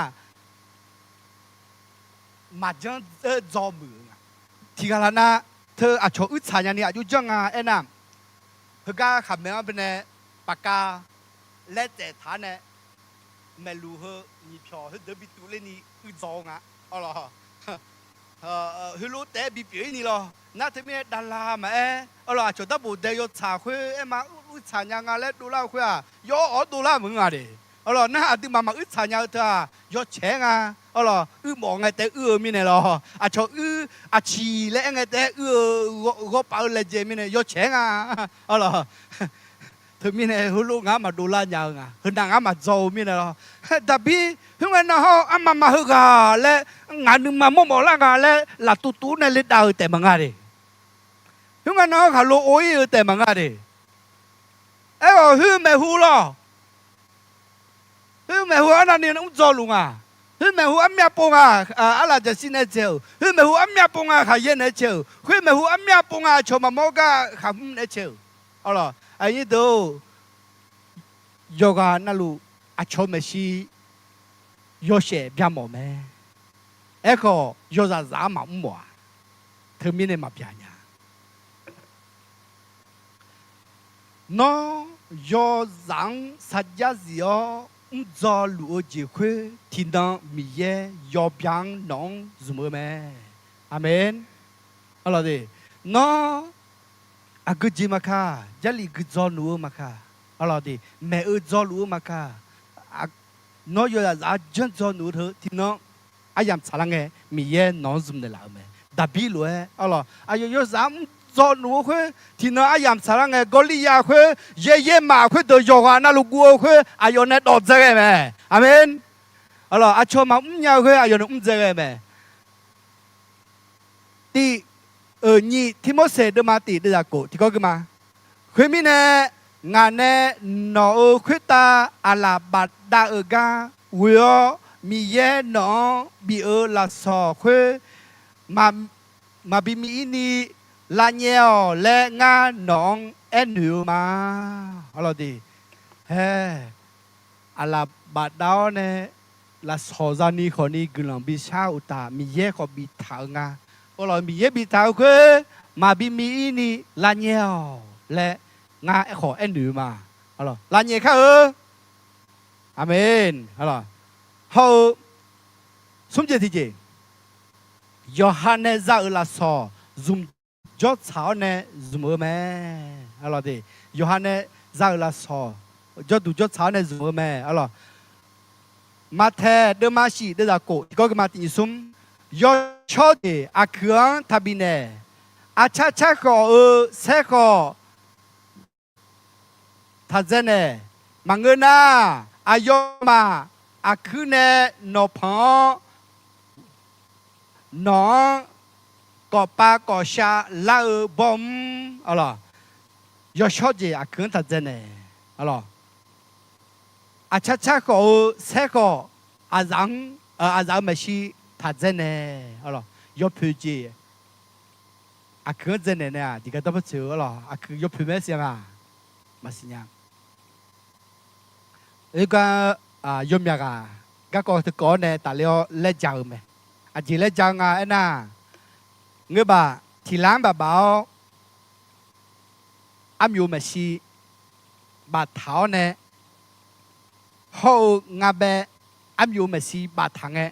มาจังจอมือที่กันแล้วนะเธออายุถ่ายอย่างนี้อายุจังน่ะเพื่อการขับเมืองเป็นปากกาและแต่ฐานเนี่ยไม่รู้เหรอมีเพียวเดี๋ยวไปดูเลยนี่จองอ๋อเหรอรู้แต่บีบอยู่นี่หรอน่าจะมีดาราไหมอ๋อเหรอจุดดับบุเดียวชาคุยมาชายังแล้วดูเล่าคุยย่อดูเล่ามึงดิอ๋อเหรอน่าที่มาชายังเธอย่อแฉงอ๋อเหรอมองไงแต่มีเนี่ยหรอชอชีและไงแต่ก็เปล่าเลยเจมีเนี่ยย่อแฉงอ๋อเหรอเธอมีเนี่ยรู้งามาดูแลยังเห็นงามาโจมีเนี่ยหรอแต่พี่เพิ่งวันนั้นเขามาฮึกและงานนึงมาโมละกันและหลับตู้เนี่ยเล่นดาวแต่มังอะไรเพิ่งวันนั้นเขาโลโอ้ยแต่มังอะไรก็ฮึไม่ฮู้หรอฮึไม่ฮู้อันนั้นเนี่ยอุ้งโจลุงฮึไม่ฮู้อันเมียปงอะไรจะสิเนี่ยเจ้าฮึไม่ฮู้อันเมียปงเขาเย็นเนี่ยเจ้าฮึไม่ฮู้อันเมียปงชมมาโมกะเขาเนี่ยเจ้าอ๋อเหรอไอ้นี่ดูโยกานั่นลูชมสิโยเช่bienหมดไหมก็โยจะสามารถมั่วเธอมีเนี่ยมาbienเนี่ยน้องโยจังสัจจะสิอ๋อจะรู้จีคุยที่นั่งมีเย่โยbienน้องสมมติไหมอาเมนอะไรดิน้องก็จีมาค่ะจะลีก็จอนูมาค่ะอะไรดิแม่จอนูมาค่ะน้องอยู่อาจจะจอนูเธอที่น้องยามสารังเงมีเย่น้องซุ่มเดล่าไหมดับบิลเลยอะไรอยู่สามจอนูคุยที่น้องยามสารังเงกอลิยาคุยเย่มาคุยตัวโยกานั่นลูกกูคุยอยู่ในดอกเจริญไหมอาเมนอะไรชอบมายาคุยอยู่ในเจริญไหมที่นี่ที่มอสเสดมาตีเดือดกูที่ก็คือมาคุยมีเนี่ยงานเนี่ยนอคุยตาอาลาบัดดากาวิโอมีเย่นอบีลาสอคุยมาบิมีนี่ลาเนียและงานน้องนิวมาอะไรดีเฮ้อาลาบัดดาวเนี่ยลาสอจานี่คนนี้กำลังบิชาอุตามีเย่ขอบิทางก็เรามีเยบิทาวคือมาบิมีนี่ลาเนียและงาขอดูมาอะไรลาเนียค่ะอาเมนอะไรเขาสมเจติเจยอฮันเนซาอุลาซอซุมจอดสาวเนซุมแม่อะไรดียอฮันเนซาอุลาซอจอดดูจอดสาวเนซุมแม่อะไร มาแท้เดมาชีเดจากโกที่ก็มาติซุมยอชอเดอาเครื่องทับิเนอาชาชาก็เสก็ทัดเจเนมังเงินาอายมาอาคืนเนนอพอนอกอปากอชาลาบอมอะไรยอชอเดอาเครื่องทัดเจเนอะไรอาชาชาก็เสก็อาจังไม่ชีทัดเจเนอะไรยอพูจี อาคือเจนเนี่ยที่ก็ต้องไปเจอหรออาคือยกพื้นไม่เสียงมาสิเนี่ยก็ยมยากก็ถือก่อนเนี่ยแต่เลี้ยวเล่นจังไหมอาจีเล่นจังน่ะเงือบที่ร้านแบบเบาอ้ำอยู่ไม่ชีบาดเท้าเนี่ยเขางาเบอ้ำอยู่ไม่ชีบาดทางเนี่ย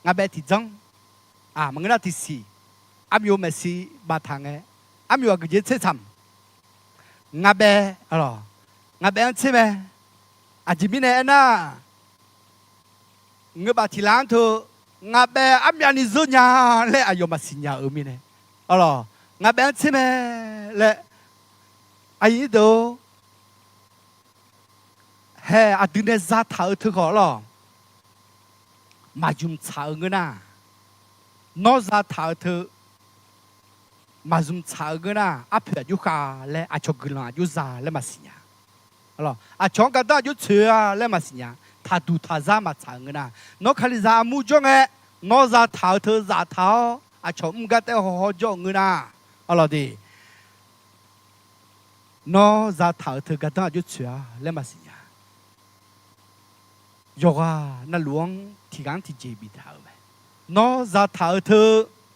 งาเบที่จังมันก็น่าที่สี่อามิโอเมซีบาทางเออามิโอก็จะเชื่อทำงาเบะอะไรงาเบะอันเชื่อไหมอาจิมิเนน่ะเงือบาทิลังทูงาเบะอามิอานิซุญญาเละอายุมาสิญญามิเนอะไรงาเบะอันเชื่อไหมเละอายิโดเฮอาดุนเนซาท้าทุกคนหรอมาจุมชาเงินน่ะนอซาท้าทุกมาซุมชาเงินอาเพื่อยุคาและอาชกลังยุซาและมาสิญญาอะไรอาชงกันได้ยุเชื่อและมาสิญญาถ้าดูท่าซามาชาเงินนกขลิซามูจงนอซาท้าเธอซาท้าอาชงกันได้หัวจงเงินอะไรดีนอซาท้าเธอกันได้ยุเชื่อและมาสิญญายกนั่นหลวงที่กันที่เจบีท้าไหมนอซาท้าเธอ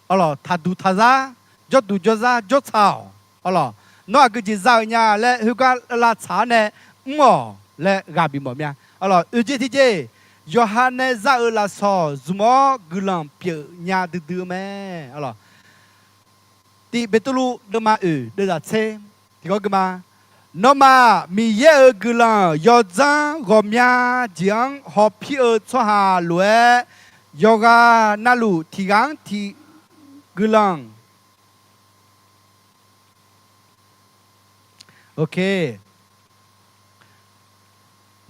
อะไรถ้าดูท่าซายอดดูจอซายอดชาวอะไรน้องก็จะสาวเนี่ยและฮึกาลาชาเนี่ยหมอและกาบิหมอเนี่ยอะไรที่เจยอฮันเนซาลาซอสมอกลังเปียเนี่ยดื้อแม่อะไรที่เบตุลูเดมาเดจะเชที่ก็มาน้องมามีเยอะกลังยอจังกอมยาจังฮอพีชัวฮาลวยยอกานาลูที่กันที่กลังโอเค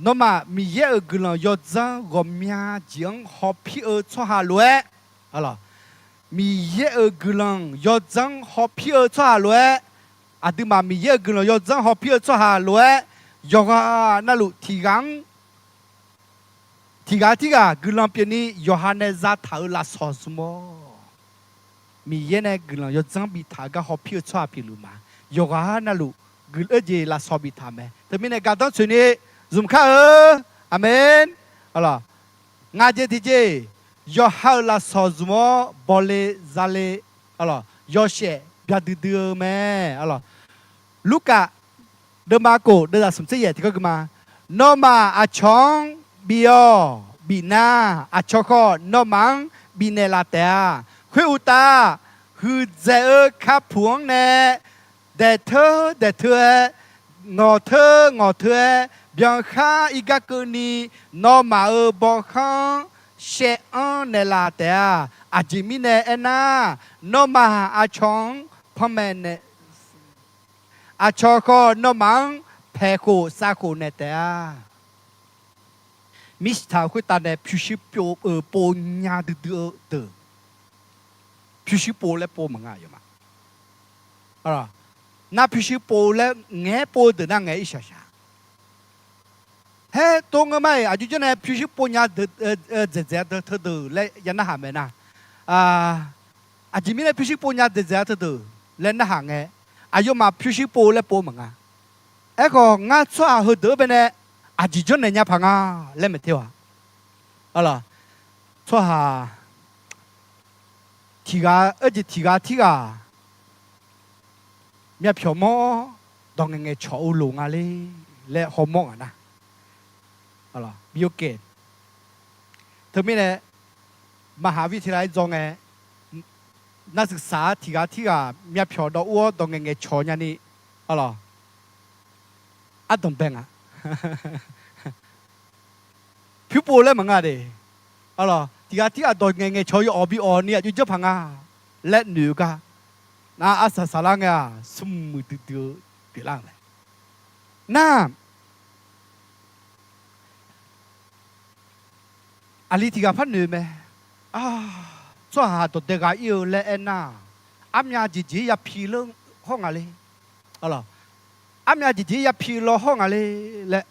น้องมามีเยอะกลังยอดจังกอมยาจังฮอพีชัวฮาลวยอะไรมีเยอะกลังยอดจังฮอพีชัวฮาลวยอาดิมามีเยอะกลังยอดจังฮอพีชัวฮาลวยยอกานาลูที่กันกลังเปียนี่ยอฮันเนซาท้าลาซอสมอมีเยอะเนี่ยกลังยอดจังบิท้ากะฮอพีชัวพิลุมายอกานาลูกลเจลาสอบิทามะแต่มีในการต้องช่วยนี่ซุมข้าอาเมนอะไรงาเจที่เจยอฮาลาสอซุมอบอลเลซาเลอะไรยอเชบยาดื้อแม่อะไรลูกะเดมาโกเดลาสมเสียที่ก็มาโนมาอาชองบิโอบินาอาชอกโนมังบิเนลาเตาคุยอุตาฮือเจอคาพวงเนแต่เธองอเธอบยังข้าอีกกนีนอมาบอกข้าเชอันเนลาเตาอาจิมิเนเอน่านอมาอาชองพ่อแม่เนอาชอกนอมังเพโคซาโคเนเตามิสทาคุตาเนพิชิโปปญาดื้อพิชิโปและโปมังอยู่มาอะไร那必须播了，俺播的那俺一下下。嘿，东个嘛，啊，就叫那必须播人的的他的来人那下面呐，这边呢必须播人的他的来那下个，有嘛必须播来播嘛啊，个俺做好多边呢，就叫人家旁来没听啊，好了，做下提个，提个。มีผิวหม้อดองเงยชออุลุงอะไรและฮอร์โมนนะอะไรบิวเกตเธอไม่เนี่ยมหาวิทยาลัยจงนักศึกษาที่มีผิวดอกวัวดองเงยชอเนี่ยนี่อะไรดองแบงผิ ผิวโปเลยมั้งอ่ะเด้อะไรที่อ่ะตัวเงี้ยชอยอบีอเนี่ยอยู่เจ้าพังอ่ะและหนูก็น่าอาศัยสารังอ่ะสมมุติเดือดล่างเลยน่าอะไรที่กับพันหนูไหมส่วนหาตัวเด็กก็อยู่และเอ็นน่ะอามีอาจีอย่าพิลงห้องอะไรอะไรอามีอาจีอย่าพิลห้องอะไรและ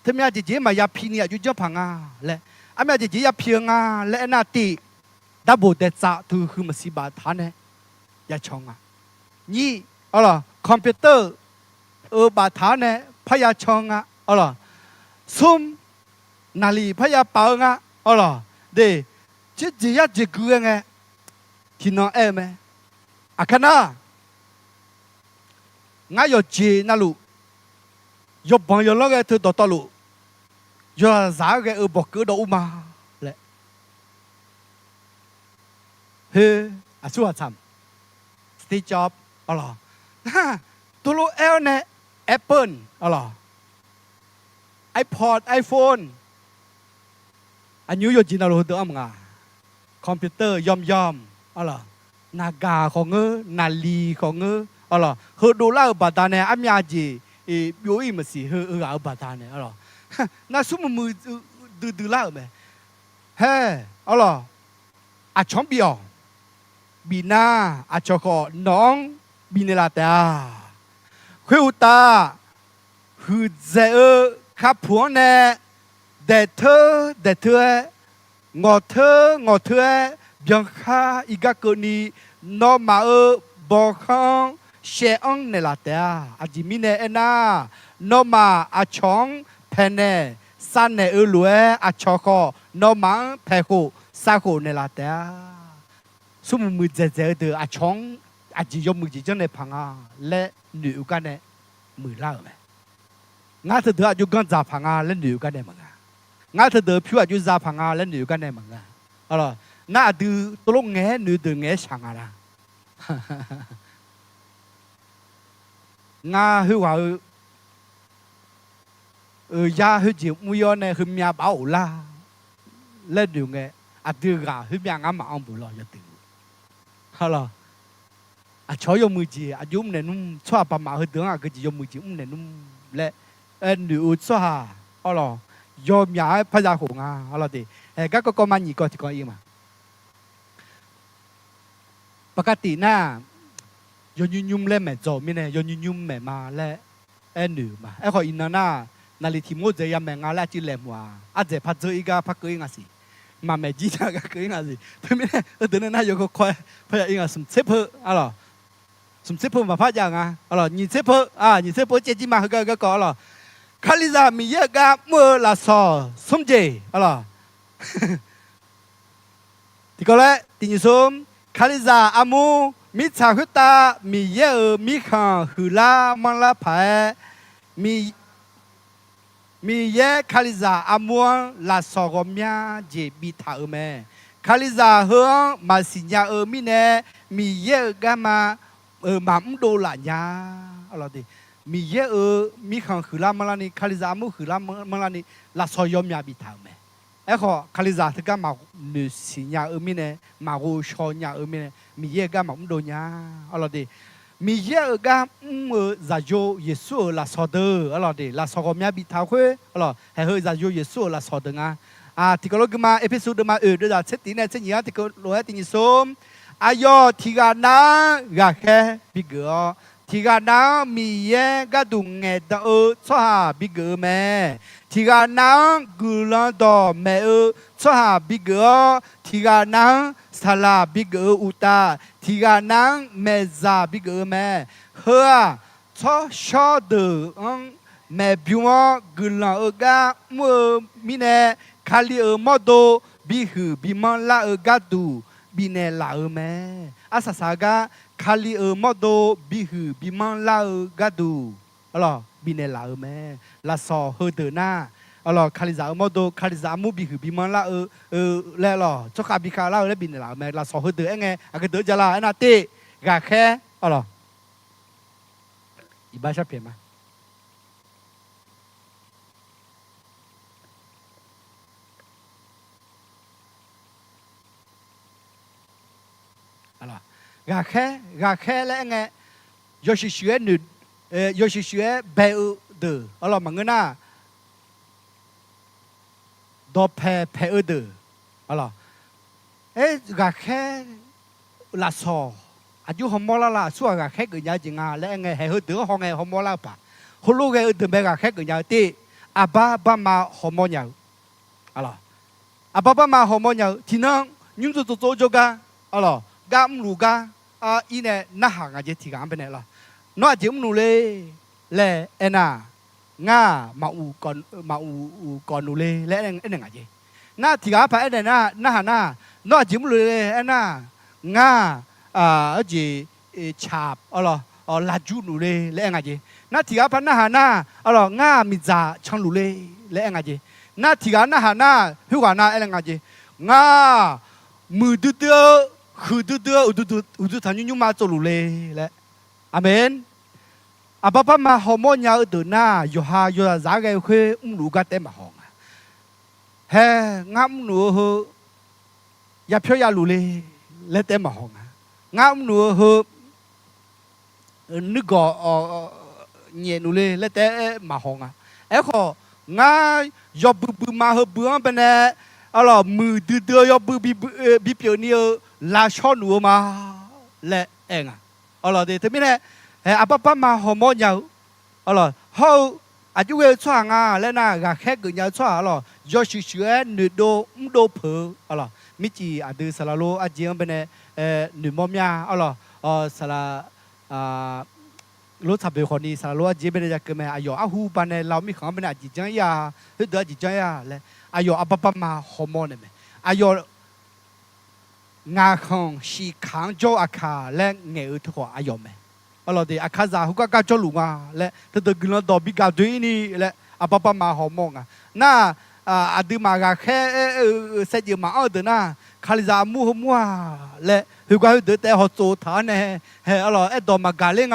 ถ้ามีอาจีมาอย่าพิเนี่ยอยู่เจ้าพังอ่ะและอามีอาจีอย่าพิงอ่ะและน่ะตีดับเบิลเดจ่าตัวคือมันสิบาทานเนี่ยอย่าชงอ่ะนี่อะไรคอมพิวเตอร์บาทานเนี่ยพยาชงอ่ะอะไรซุ่มนาลีพยาเป่าอ่ะอะไรเด้จีอย่าจีกูยังไงที่น้องเอ็มอาคณะง่ายจีนั่นลูยบบังยลองเอตัวต่อลูยอสาวเอบอกกูดอุมาเลยเฮ้อาชัวทำสตีจ็อบอะไรตัวลูเอลเนี่ยแอปเปิลอะไรไอพอดไอโฟนอันยูโยจีนั่นลูตัวมั้งคอมพิวเตอร์ยอมอะไรนากาของนาลีของอะไรเฮดูล่าบัตรเนี่ยอามีอาจีอยู่อีมันสิเฮเอาบัตรเนี่ยอะไรน่าสมมือดูล่าไหมเฮ้อะไรอาชอมบิอบีน่าอาชอกน้องบินลาตาคุยอุตาฮือเจขับผัวเนี่ยเด็ดเธองอเธbien kha igakoni no ma bokhan sheong ne la ta ajimine ena no ma achong phene san ne ulwe achoko no ma pheko sa ko ne la ta sumu mu je de achong aji yom mu ji jon ne phanga le nu ka ne mu la me nga the de aju gan za phanga le nu ka ne ma nga the de phyu aju za phanga le nu ka ne ma alorsน่าดูตัวลงแง่หรือดูแง่ช่างอะไรง่าหือว่ายาหือจิมุยอนเนี่ยหือมีอาบ่าวละเล่นดูแง่อะดูกะหือมีงามาอังบุลอยดูฮะล่ะอะชอยมือจีอายุมเนี่ยนุ่มชอบประมาหือดูอ่ะก็จียมือจีเนี่ยนุ่มและดูชอบฮะล่ะยอมยาพยาหงอ่ะฮะล่ะดิก็มันอีกก็ที่ก็อีกมาปกติน่ะยนยุ่มเล่แม่จอมีเนี่ยยนยุ่มแม่มาและหนูมาขออินน่ะนาลีทีมโมเจียแม่งาและจิเล่มัวอาจจะพัดเจออีกพักก็ยังไงสิมาแม่จีน่ะก็ยังไงสิเพื่อนเนี่ยเดินน่ะยกคอยพยายามสมเสพอะไรสมเสพมาพัดยังไงอะไรยิ่งเสพยิ่งเสพเจจิมาก็อะไรคาลิซามีเยอะกับเมื่อลาซอสมเจอะไรที่ก็เลยตินิสมคาลิซาอามูมิชาคุตามีเยอะมีขังหือลามันละพายมีเยอะคาลิซาอามูลาสอกอมีเจบิทาเมคาลิซาเฮงมาสิญญามีเนมีเยอะกันมามาอุดโลญาอะไรดิมีเยอะมีขังหือลามันละนี่คาลิซาอามูหือลามันละนี่ลาสอยอมีบิทาเมขอคาลิซาที่ก็มาหนุสิญญามีเนมาโกชอนญามีเนมีเยอะกันมาอุดโลญาอะไรดิมีเยอะกันซาโยเยซูลาสอดอะไรดิลาสอกมีบิทาเว้อะไรให้ซาโยเยซูลาสอดงาที่ก็รู้กันมาเอพิโซดมาด้วยจากเซติเนี่ยเซนีที่ก็รู้ให้ตินิสมอายอที่กันนะกะแค่บิกอที่กันนะมีเยอะกันดุงเงดชอบบิกแม่ที่กันนะกุลันดอแม่ชอบบิกที่กันนะสลาบิกอุตาที่กันนะเมซาบิกแม่เฮ้อชอบดูแม่บิวกุลันกะมัวมีเนคาลีมอดบิหือบิมันลากัดูบิเนลาแม่อาสาสากะคาลีมอดบิหือบิมันลากัดูอะไรบิเนลาแม่ลาซอเฮเดน่าอะไรคาลิซามอดคาลิซามูบิหือบิมันลาแล้วหรอเจ้าข้าบิคาลาแล้วบิเนลาแม่ลาซอเฮเดไงอาก็เดจะลาไอ้นาเต้กะแค่อะไรอีบ้าชอบเปลี่ยนมา alors gà khe lẽ nghe yo shi xue nữ yo shi xue bé de alors mà người na do phe de alors gà khe là sò ayu hom la suwa gà khe người nhà chính à lẽ nghe hay hơn tưởng họ nghe hom la pa hôm lúc nghe từ bé gà khe người nhà ti ba mà hom nhau alors ba mà hom nhau thì nó nhưng cho ga alors ga lu ga ine na ha ga je ti ga bên này là nó chỉ nu le ena nga ma u còn nu le ene nga je na ti ga pa ene na ha na nó chỉ nu le ena nga gì chạp là chú nu le nga je na ti ga pa na ha na nga mi za chang lu le nga je na ti ga na ha na hu ga na ene nga je nga mư đưa khử đưa thằng nhung mà cho lù lê lẽ amen ba mà họ mua nhà ở từ na yo giá cái khuê lù gạt tem mà họ he ngắm nụ hơ ya phiêu ya lù lê tem mà họ ngắm nụ hơ nước gò nhẹ nụ lê tem mà họ ấy họ ngá yo bự mà hơ bự bên này mư đưa yo bự bị biểu nhiều là cho nụ mà lẽ anh thì thế này ba mà họ mua nhau họ chú cái xoa lẽ na gà khét người nhau xoa do sự sửa nửa đô phở mi chỉ từ sala lô riêng bên này nửa mồm nha sala lô tháp bề con đi sala lô riêng bên này cái mà hu bên nàyเรามีของbên này chỉ chẳng ya hết đứa chỉ chẳng ya lẽ ba mà họ mua này ngà không xì kháng cho akha lẽ nghe ở thua ayom thì akha za hukka ka cho lunga lẽ từ gino do bi ga dui ni lẽ ba mà họ mua na adu mà ga khe sẽ gì mà ở đó na khali za mua lẽ hukka đứa té họ cho thà nè do mà ga lên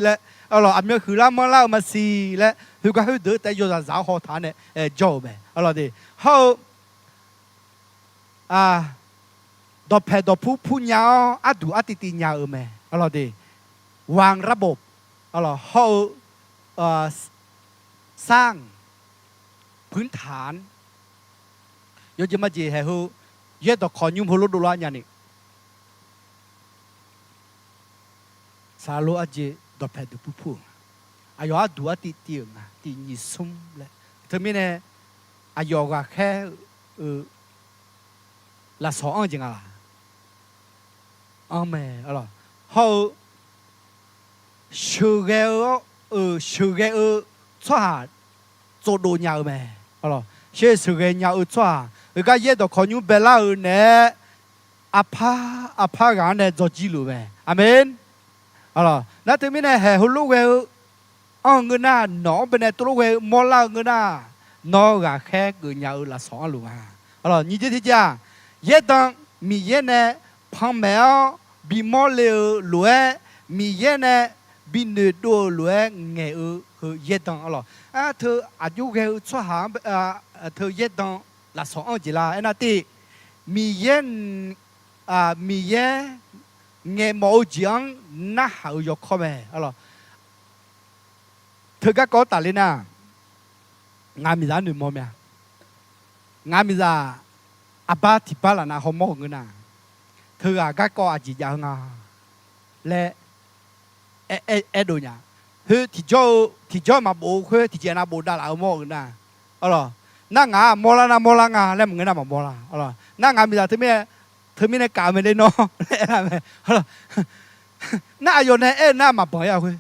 lẽ amyo khula mà la mà xì lẽ hukka đứa té yo za họ thà nè cho thì họดอเพดอผู้ยาวดูติยาวไหมดีวางระบบเขาสร้างพื้นฐานยศมาจีให้เขาเยอะต่อขอยุ่งพลุดุลาอย่างนี้สาลูอาจีดอเพดผู้อายุดูติเตียงติยิสุมเลยถึงไม่เนี่ยอายุก็แค่ละสองจริงอ่ะamen họ sửa cái xóa做đồ nhà mẹ sửa cái nhà xóa người ta giờ đó có những bé la nè apa cái này cho chỉ luôn mẹ amen nãy từ mình này hồi lúc cái người na nó bên này từ lúc cái mua la người na nó gà khác người nhà là xóa luôn như thế chứ giờ đó mi giờ này phong mèo bị mò lều lúa mi ye nè bị nửa đô lúa nghe ở ye đông thưa chú cái cho hàng thưa ye đông là sống gì là anh ti mi ye nghe mẫu giang na hậu yok không mẹ thưa các có tài lên à ngài mi ra nửa mò mẹ ngài mi ra ba thì ba là na không mò người nào thưa các con chỉ giáo nga lẽ đồ nhà thì cho mà bố khuê thì chỉ là bố đã là mua người na na ngà mua la ngà lẽ người nào mà mua la na ngà bây giờ thứ mình cả mình đây nó lẽ là mày na ayo này na mà bỏ ya khuê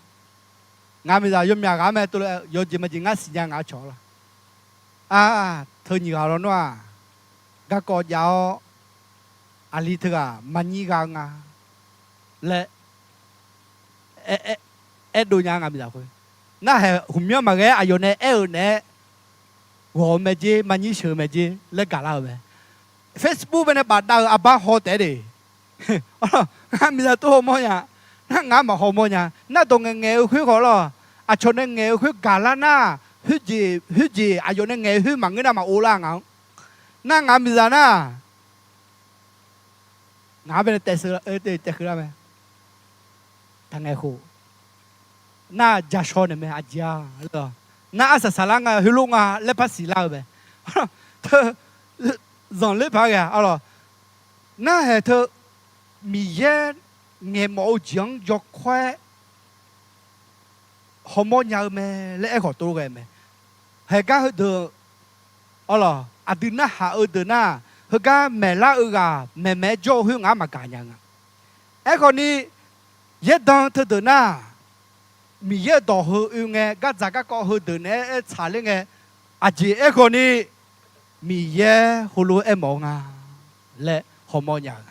ngà bây giờ yếm nhà ngà mày tôi yo chỉ mà chỉ ngà xí nhà ngà chó la thôi nhiều rồi nó các con giáo ali thưa mani gang lẽ đồ nhà ngắm sao thôi na hè hôm nay mà cái ayo này này我们这mani sửa mà这lẽ cả là vậy Facebook bên này bắt đầu ba họ thế đi ngắm sao tôi không nhá ngắm mà không nhá na tông nghe khuyết họ lo cho nên nghe khuyết cả là na khuyết gì ayo này nghe khuyết mà người nào mà ô la ngắm na ngắm sao na งาเป็นแต่เสือแต่คืออะไรทางไงคู่น่าจะชอนไหมอาจารย์เหรอน่าอาศัยสารงาฮิลุงาเล็บภาษีลาวไหมเธอสอนเล็บภาษาอ๋อน่าเหตุมีเย่เงี้ยหมอจังยกแควฮอร์โมนยาวไหมและไอ้ขอตัวไงไหมเหตุการณ์เธออ๋ออาดิน่าหาเดินหน้าเหตุการณ์แม่ละแม่โจ้หึงอามาการยังไอ้คนนี้เย็ดดังเธอเดินหน้ามีเยอะต่อหือไงก็จากก็หือเดินเนี่ยชาเลงไงอาจีไอ้คนนี้มีเยอะหูรู้ไอ้หมองาและฮอร์โมนยาง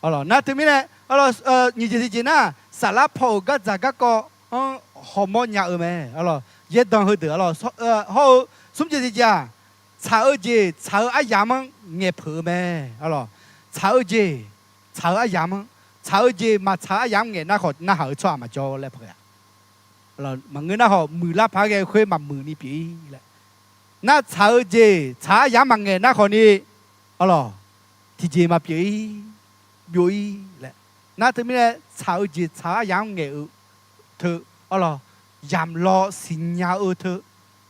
อ๋อนั่นถึงไม่เนี่ยอ๋อนี่จะจริงนะสารพัดก็จากก็ฮอร์โมนยางไหมอ๋อเย็ดดังหือเดือดเขาสมจิตจริงชาชาไอ้ยามันเงี้ยเผือไหมอ๋อชาไอ้ยามันชามาชาไอ้ยามเงี้ยน่าเขาชอบมาจ่อเลยเผือเราบางเงินน่ะเขามือละพักแกคุยมามือนี่ปีแหละน่าชายามังเงินน่ะคนนี้อ๋อที่เจมาปีแหละน่าถึงไม่ได้ชายามเงินเธออ๋อยามรอสิญญาเธอ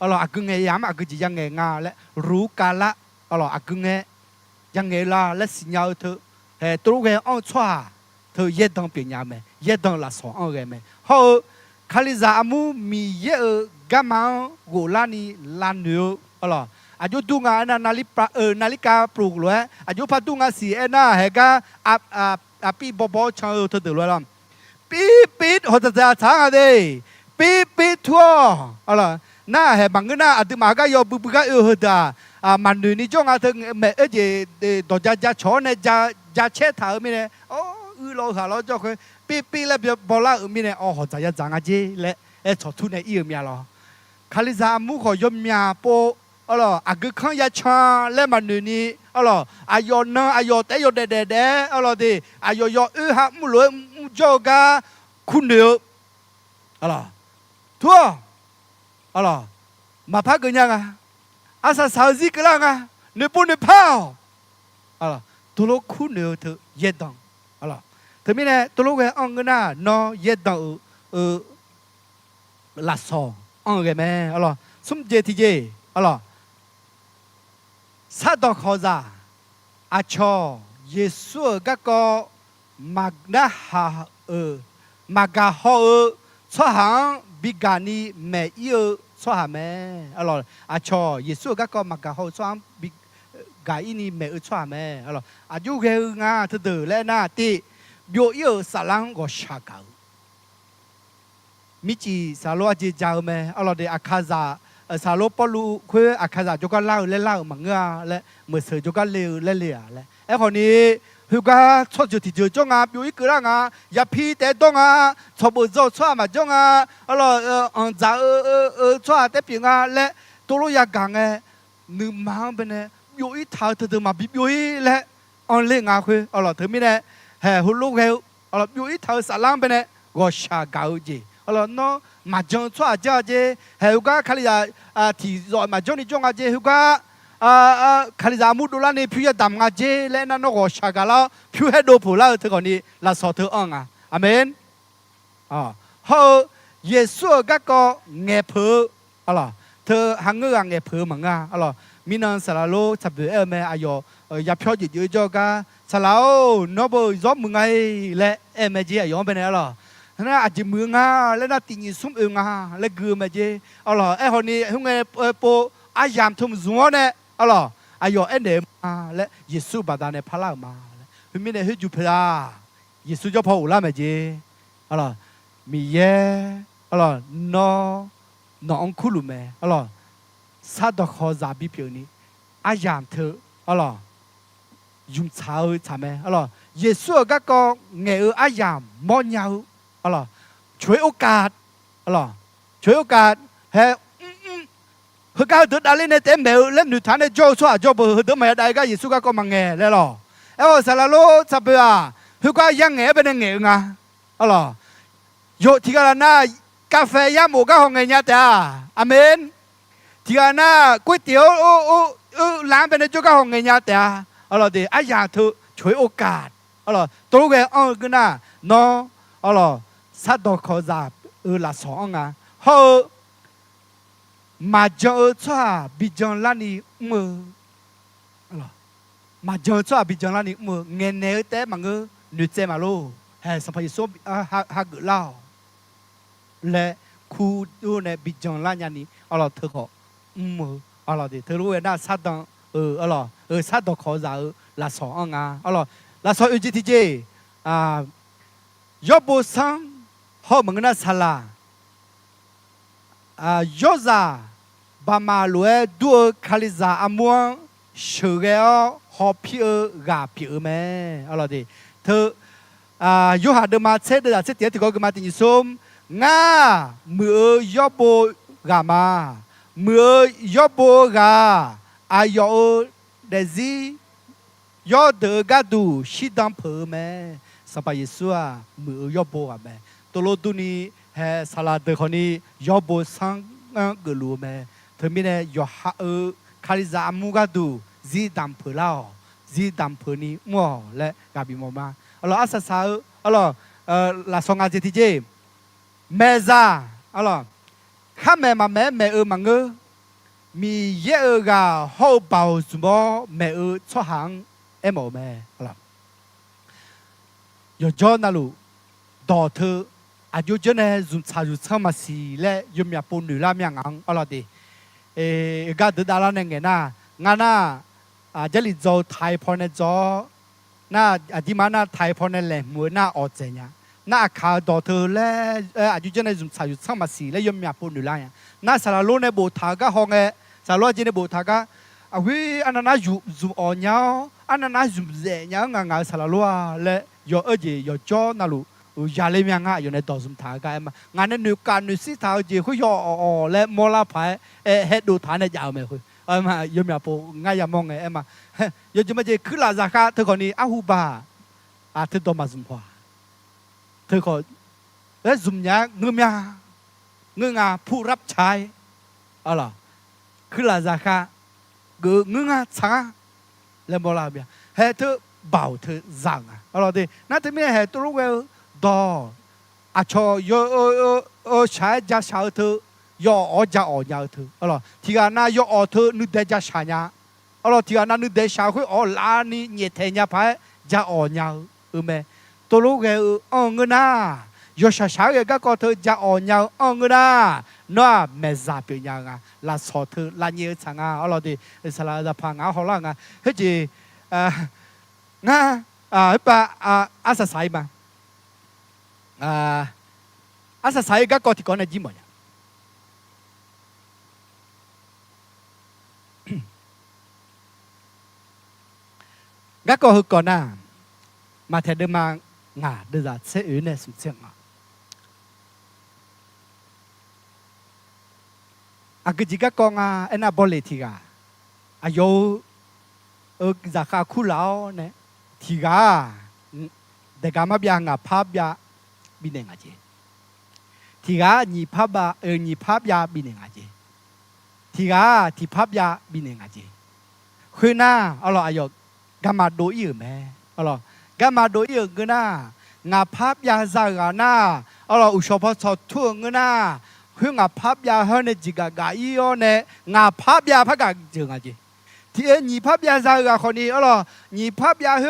อ๋ออากุเงยามอากุจียังเงงาและรู้กาละอ๋ออากุเงยังเงลาและสิญญาเธอแต่ตัวเงอ้อนชั่วเธอเย็ดต้องเปลี่ยนยามไหมเย็ดต้องละสองเอาไงไหมเขาคาลิซาอามูมีเยอะกามังโกลานีลานเนืออ๋ออายุตุงานาฬิกาปลุกเลยอายุพัตุงาสีน่าเฮกาปีบชาเธอเดือดร้อนปีหัวใจช้างอะไรปีทั่วอ๋อน่าเฮบังเงินน่าอดีมาก็ยอบุบก็หัวใจมันดูนี่จ้องอาถึงเมื่อเจดอกจะชอนเนี่ยจะเช็ดเท้าไม่เนี่ยโอ้เราหาเราจ้องปีแล้วบอลล่ามีเนี่ยอ๋อจะยังจังอาเจและชอบทุนเนี่ยอีมีอะไรคาลิซามุขยมมีโปอ๋ออากุขันยาชาและมันนี่อ๋ออายอนนะอายอแต่ยอเด็ดอ๋อดิอายอยหามุลมุจกาคุณเดียวอ๋อทั่วอ๋อมาพักกันยังอาซาสาวซีกันละเนื้อปูเนื้อผ้าอ๋อตัวลูกคุณเดียวเธอเย็ดดังอ๋อถึงไม่เนี่ยตัวลูกอังกันน่ะนอเย็ดดังลาซออังกันไหมอ๋อสมเจติเจอ๋อสัตว์ข้อซาอาชอเยซูก็มักนะฮะมักกะฮอสวหังบิกานีเมย์สวหาแม่อ๋ออาชอเยซูก็มักกะฮอสวหังบิกาอินีเมย์สวหาแม่อ๋ออายุเฮงาเธอเดือและหน้าตี有สารังก็ชาเกามิจิสาโลอาจิจาวแม่อ๋อเดอาคาซาสาโลปลูคุยอาคาซาจุกันเล่ามังงาและเมื่อเสือจุกันเลี้ยและไอ้คนนี้คือก็ชอบจุดที่จุดจงอยู่อีกเรื่องอย่าพี่แต่ตรงชอบบุญชอบมาจงอ๋อจะชอบแต่เพียงและตัวรู้อยากกันนึกมาเป็นอยู่อีท้าเธอมาบิบอยู่อีและอันเลี้ยงคุยอ๋อเธอไม่ได้เฮ้หุ่นลูกเฮ้อยู่อีท้าสลังเป็นก็ชาเกาจีอ๋อเนาะมาจงชอบจ้าจีเฮ้ก็ขลีที่รอมาจงนี่จงจีเฮ้ก็คาลิซามุดูลานี่พิวดำงาเจและนั่นก็ชากาลาพิวให้ดูผู้ละเธอคนนี้ลาสอเธออ่างอาเมนเฮเยซูก็เงยเผืออะไรเธอหังเงยเงยเผือมังอะไรมีนันสลาโลจับเอเมอายอยาพิวจิตอยู่จอกาสลาโอนบยอมมึงไงและเอเมจียอมเป็นอะไรนั่นอาจจะมึงและน่าติงสุ่มและกือเมจีอะไรไอ้คนนี้หุ่งเงยโปอายามทุ่มจัวเนี่ยอ๋ออายอเอ็นเดมาและเยซูบาดาเนี่ยพลามาคือมีเนี่ยให้จุพลาเยซูจะพออุลาเมจีอ๋อมีเย่อ๋อนองคุลุเมอ๋อซาดอกขอซาบิเปียวนี้อายามเธออ๋อยุ่งเช้าใช่ไหมอ๋อเยซูก็เงยอายามมอนยาวอ๋อช่วยโอกาสอ๋อช่วยโอกาสเฮเฮก้าเดินอะไรในเต็มเบลเล่นหนุทานในโจ้ชัวโจ้เบอร์เดินมาได้ก็ยิสุก็มังเงยเลยหรอเออสารโลสับเบะเฮก้ายังเงยเป็นเงยงาอ๋อโยที่กันน่ากาแฟยาหมูก็ห้องเงยเนี่ยอาเมนที่กันน่าก๋วยเตี๋ยวร้านเป็นโจ้ก็ห้องเงยเนี่ยอ๋อเดี๋ยวไอ้ยาเธอช่วยโอกาส alors tôi cái ông cái na nó alors sát đó khó ra là sống à họ mà cho cho bị chọn là ni mơ alors mà cho bị chọn là ni mơ nghe nghe té mà ngơ nửa chế mà lô hay sao phải số ha gỡ lao lệ khu đô này bị chọn là nhà ni alors thưa họ mơ alors thì thưa lúc na sát đó alors sát đó khó ra là sống à alors là sống ở chỉ thế à do bộ sang họ mà ngân sala à do ra bà mà lúa đua khaliza amuang sửa cái họ phía gà phía mẹ alors thì thưa à do hạt đơm mà chết được chết tiệt thì có cái mà tình xôm nga mưa do bộ gà mà mưa do bộ gà ai do để gì do đỡ gà đủ xí đam phở mẹ sao bây giờ mưa do bộ à mẹตัวโลตุนีเฮสลาเดคอนียอโบสังกลูเมเธอมีเนี่ยยอฮาคาริซามูกาดูจีดัมเพลาจีดัมเพนีมัวและกาบิมอมาอัลลอฮ์อัสซาอัลลอฮ์ลาซองอาเจติเจเมซาอัลลอฮ์ข้าแม่มาแม่มังเอมีเยอะกาฮอเบาสมอแม่ชั่วหางเอโมแม่อัลลอฮ์ยอจอนาลูดอเธออายุเจเนี่ยจุนชาจุชามาสีและยมยาปูนุลามีงอังอะไรดีก็เดือดร้อนเงี้ยนะงานน่ะจะลิจอไทยพอเนี่ยจอน่าที่มาน่ะไทยพอเนี่ยแหละมือน่าอดเจียน่าข่าวดอเธอและอายุเจเนี่ยจุนชาจุชามาสีและยมยาปูนุลาเนี่ยน่าสารโลในโบทาก็ห้องสารโลจีในโบทาก็อันนั้นน่าจุอ่อนเนาอันนั้นน่าจุเจียงานสารโลและยอเจียจอน่ารู้ยาเลมีงะอยู่ในต่อสมถากันมางานนั้นนึกการนึกสิท้าจีคุยและมอลาไผ่เฮ็ดดูฐานในยาวไหมคุยมายมยาปูง่ายยามองไงมายจะมาเจคือลาซาคาเธอคนนี้อาหูบาเธอตัวมาสุมพวาเธอคนและสุมยาเงืมยาเงืองาผู้รับใช้อะไรคือลาซาคาเงืองาช้าและมอลาเบียเฮ้เธอเบาเธอจังอะไรดีนั่นที่ไม่เห็นตัวรู้ว่าดออาชอยใช้จะชาวเธอยอจะอ่อนยาวเธออะไรที่การน่ายอเธอนึกได้จะชาญาอะไรที่การน่านึกได้ชาวคุยลานี่เหยียดเทียนไปจะอ่อนยาวแม่ตัวลูกเงินน่ายอชาก็เธอจะอ่อนยาวเงินน่าน่าเมซาเป็นยังไงลาสอเธอลาเยอะจังอะไรดีสลาดพังเขาล่ะไงเฮ้ยจีปะอาศัยใส่มาอาศัยก็ที่ก่อนในจิมเนี่ยก็คือก่อนน่ะมาเทเดมางาเดือดเสียเนี่ยสุดเสียงก็จิกก็งาเอ็น่าบอลเลยทีกาอายุจากข้าคู่เล่าเนี่ยทีกาเด็กมาบียงาภาพยาบินเองอาเจทีกาหนีภาพหนีภาพยาบินเองอาเจทีกาที่ภาพยาบินเองอาเจคือหน้าเอาล่ะอายุกามาโดยไหมเอาล่ะกามาโดยก็หน้างาภาพยาจากหน้าเอาล่ะอุชพสอดทั่วเงินหน้าคืองาภาพยาเฮเนจิกากาอีโอเนงาภาพยาพักกันจึงอาเจที่หนีภาพยาจากคนนี้เอาล่ะหนีภาพยาเฮ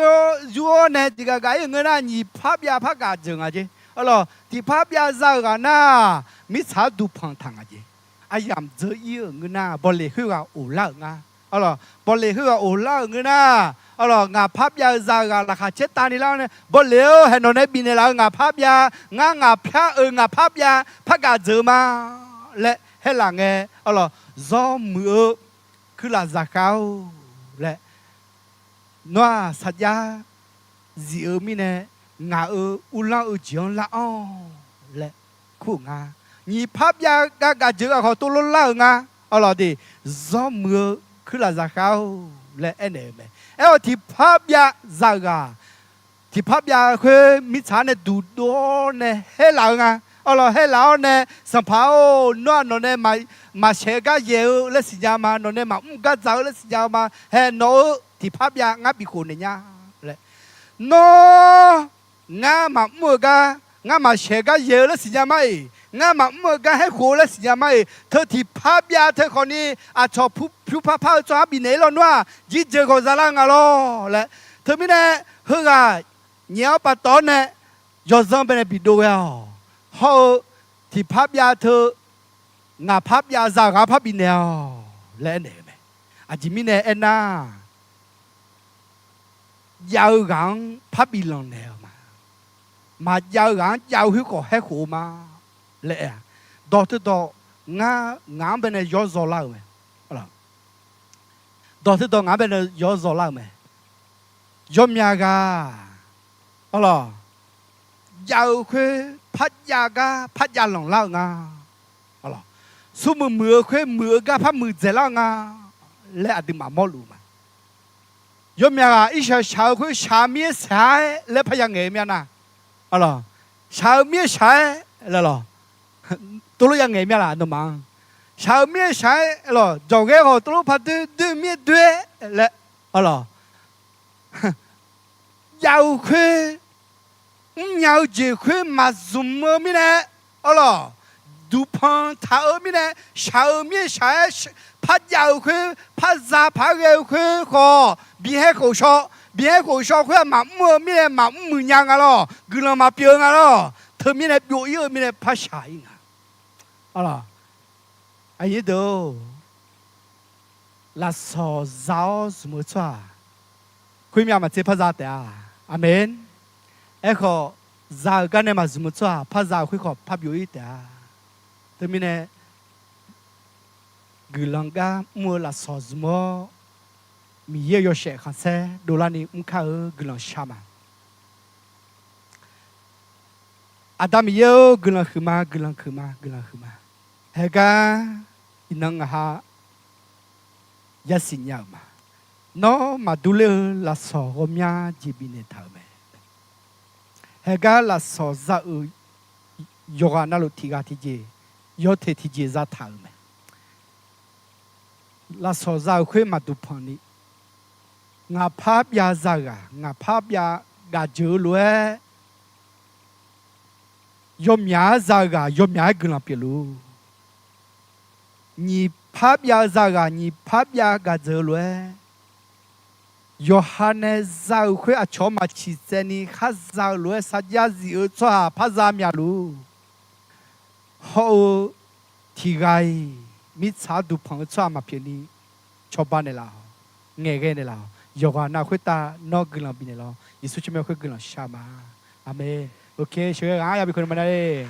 จูโอเนจิกากาอีเงินหน้าหนีภาพยาพักกันจึงอาเจเอาล่ะที่ภาพยาจากหน้ามิชาดูพังทางอาเจอายามเจออีเงินหน้าบอลเล่คือว่าโอลางาเอาล่ะบอลเล่คือว่าโอลาเงินหน้าเอาล่ะงาภาพยาจากราคาเจ็ดตานี่แล้วเนี่ยบอลเล่เห็นโนเนบินแล้วงาภาพยางาพระงาภาพยาพักกันเจอมาและให้หลังเงเอาล่ะจอมือคือลาจากเขาและนัวสัตยาจีมีเนี่ยงาอุลาจียงละอ้อและคู่งานี่ภาพยากะเจอเขาตัวละงาเอาล่ะดิจอมือคือลาจากเขาและเอ็นเอเมที่ภาพยาจากาที่ภาพยาคือมิชาเนี่ยดูดเนี่ยให้หลังเอาล่ะให้เราเนี่ยสัมภาระนัวเนี่ยมาเชกะเยอและสิยามาเนี่ยมาก็เจ้าและสิยามาให้โนที่ภาพยางับอีกคนเนี่ยและ no nga mà mua ga nga mà xe ga dễ là gì mai nga mà mua ga hay khổ là gì mai thơ thì phá bia thơ còn đi à cho phú phá cho bị nấy lo nữa chỉ chơi còn ra là ngà lo lẽ thơ mi nè hơ à nhớ bà tón nè do dân bên này bị đổ vào họ thì phá bia thơ ngà phá bia ra ngà phá bị nèo lẽ nè mày à chỉ mi nè em na giàu gắng phá bị lòng nèo mà giàu gắng giàu hiếu có hết khổ mà lẽ đó thì đó ngã bên này gió gió lao mày đó thì đó ngã bên này gió gió lao mày gió mía ga giàu khuê phát gia ga phát gia lòng lao nga số mưa khuê mưa ga phát mưa dễ lao nga lẽ từ mà mót lù mà gió mía ga ít sao khuê sao mía sai lẽ phát gia nghề mía na sao mía sai là tôi nói nghề mía là nó mang sao mía sai là cho cái họ tôi phát từ mía đuế là giàu khuê nhau chỉ khuê mà dùng mơ mi nè đủ phong tháo mi nè sao mía sai phát giàu khuê phát ra phát giàu khuê họ bị hết khổ so khuê mà mưa mi nè mà mưa nhang cứ là mà biểu thơ mi nè biểu yêu mi nè phát sai anh ấy đâu là sò giáo什么khuê mi mà chế phát ra đấy amen 에코 자간에 맞으면 저 파자 회코 파비오이다 때문에 글랑가 뭐라 소즈모 미예 요셰 칸세 돌라니 음카으 글랑 샤마 아담이요 글랑 흐마 해가 이능하 야신야마 너 마둘레 라소 홈야 지비네 다음에 해가 라서 자의 요가나로 티가 티지 요테 티지 자 타음에 라서 자의 마두파니 nga pháp ya zaga nga pháp ya ga julu에 yomya zaga yomya gna pilu ni pháp ya zaga ni pháp ya ga julu에 요한의 자우회 아초마 치세니 하자루에 사자지 어초하 파자미아루 허우 티가이 미차두 펑초하 마피니 초바네라 녜게네라 요가나 회타 너글람비네라 예수님의 회글람 샤마 아멘 오케이 셔가 야비 그러면은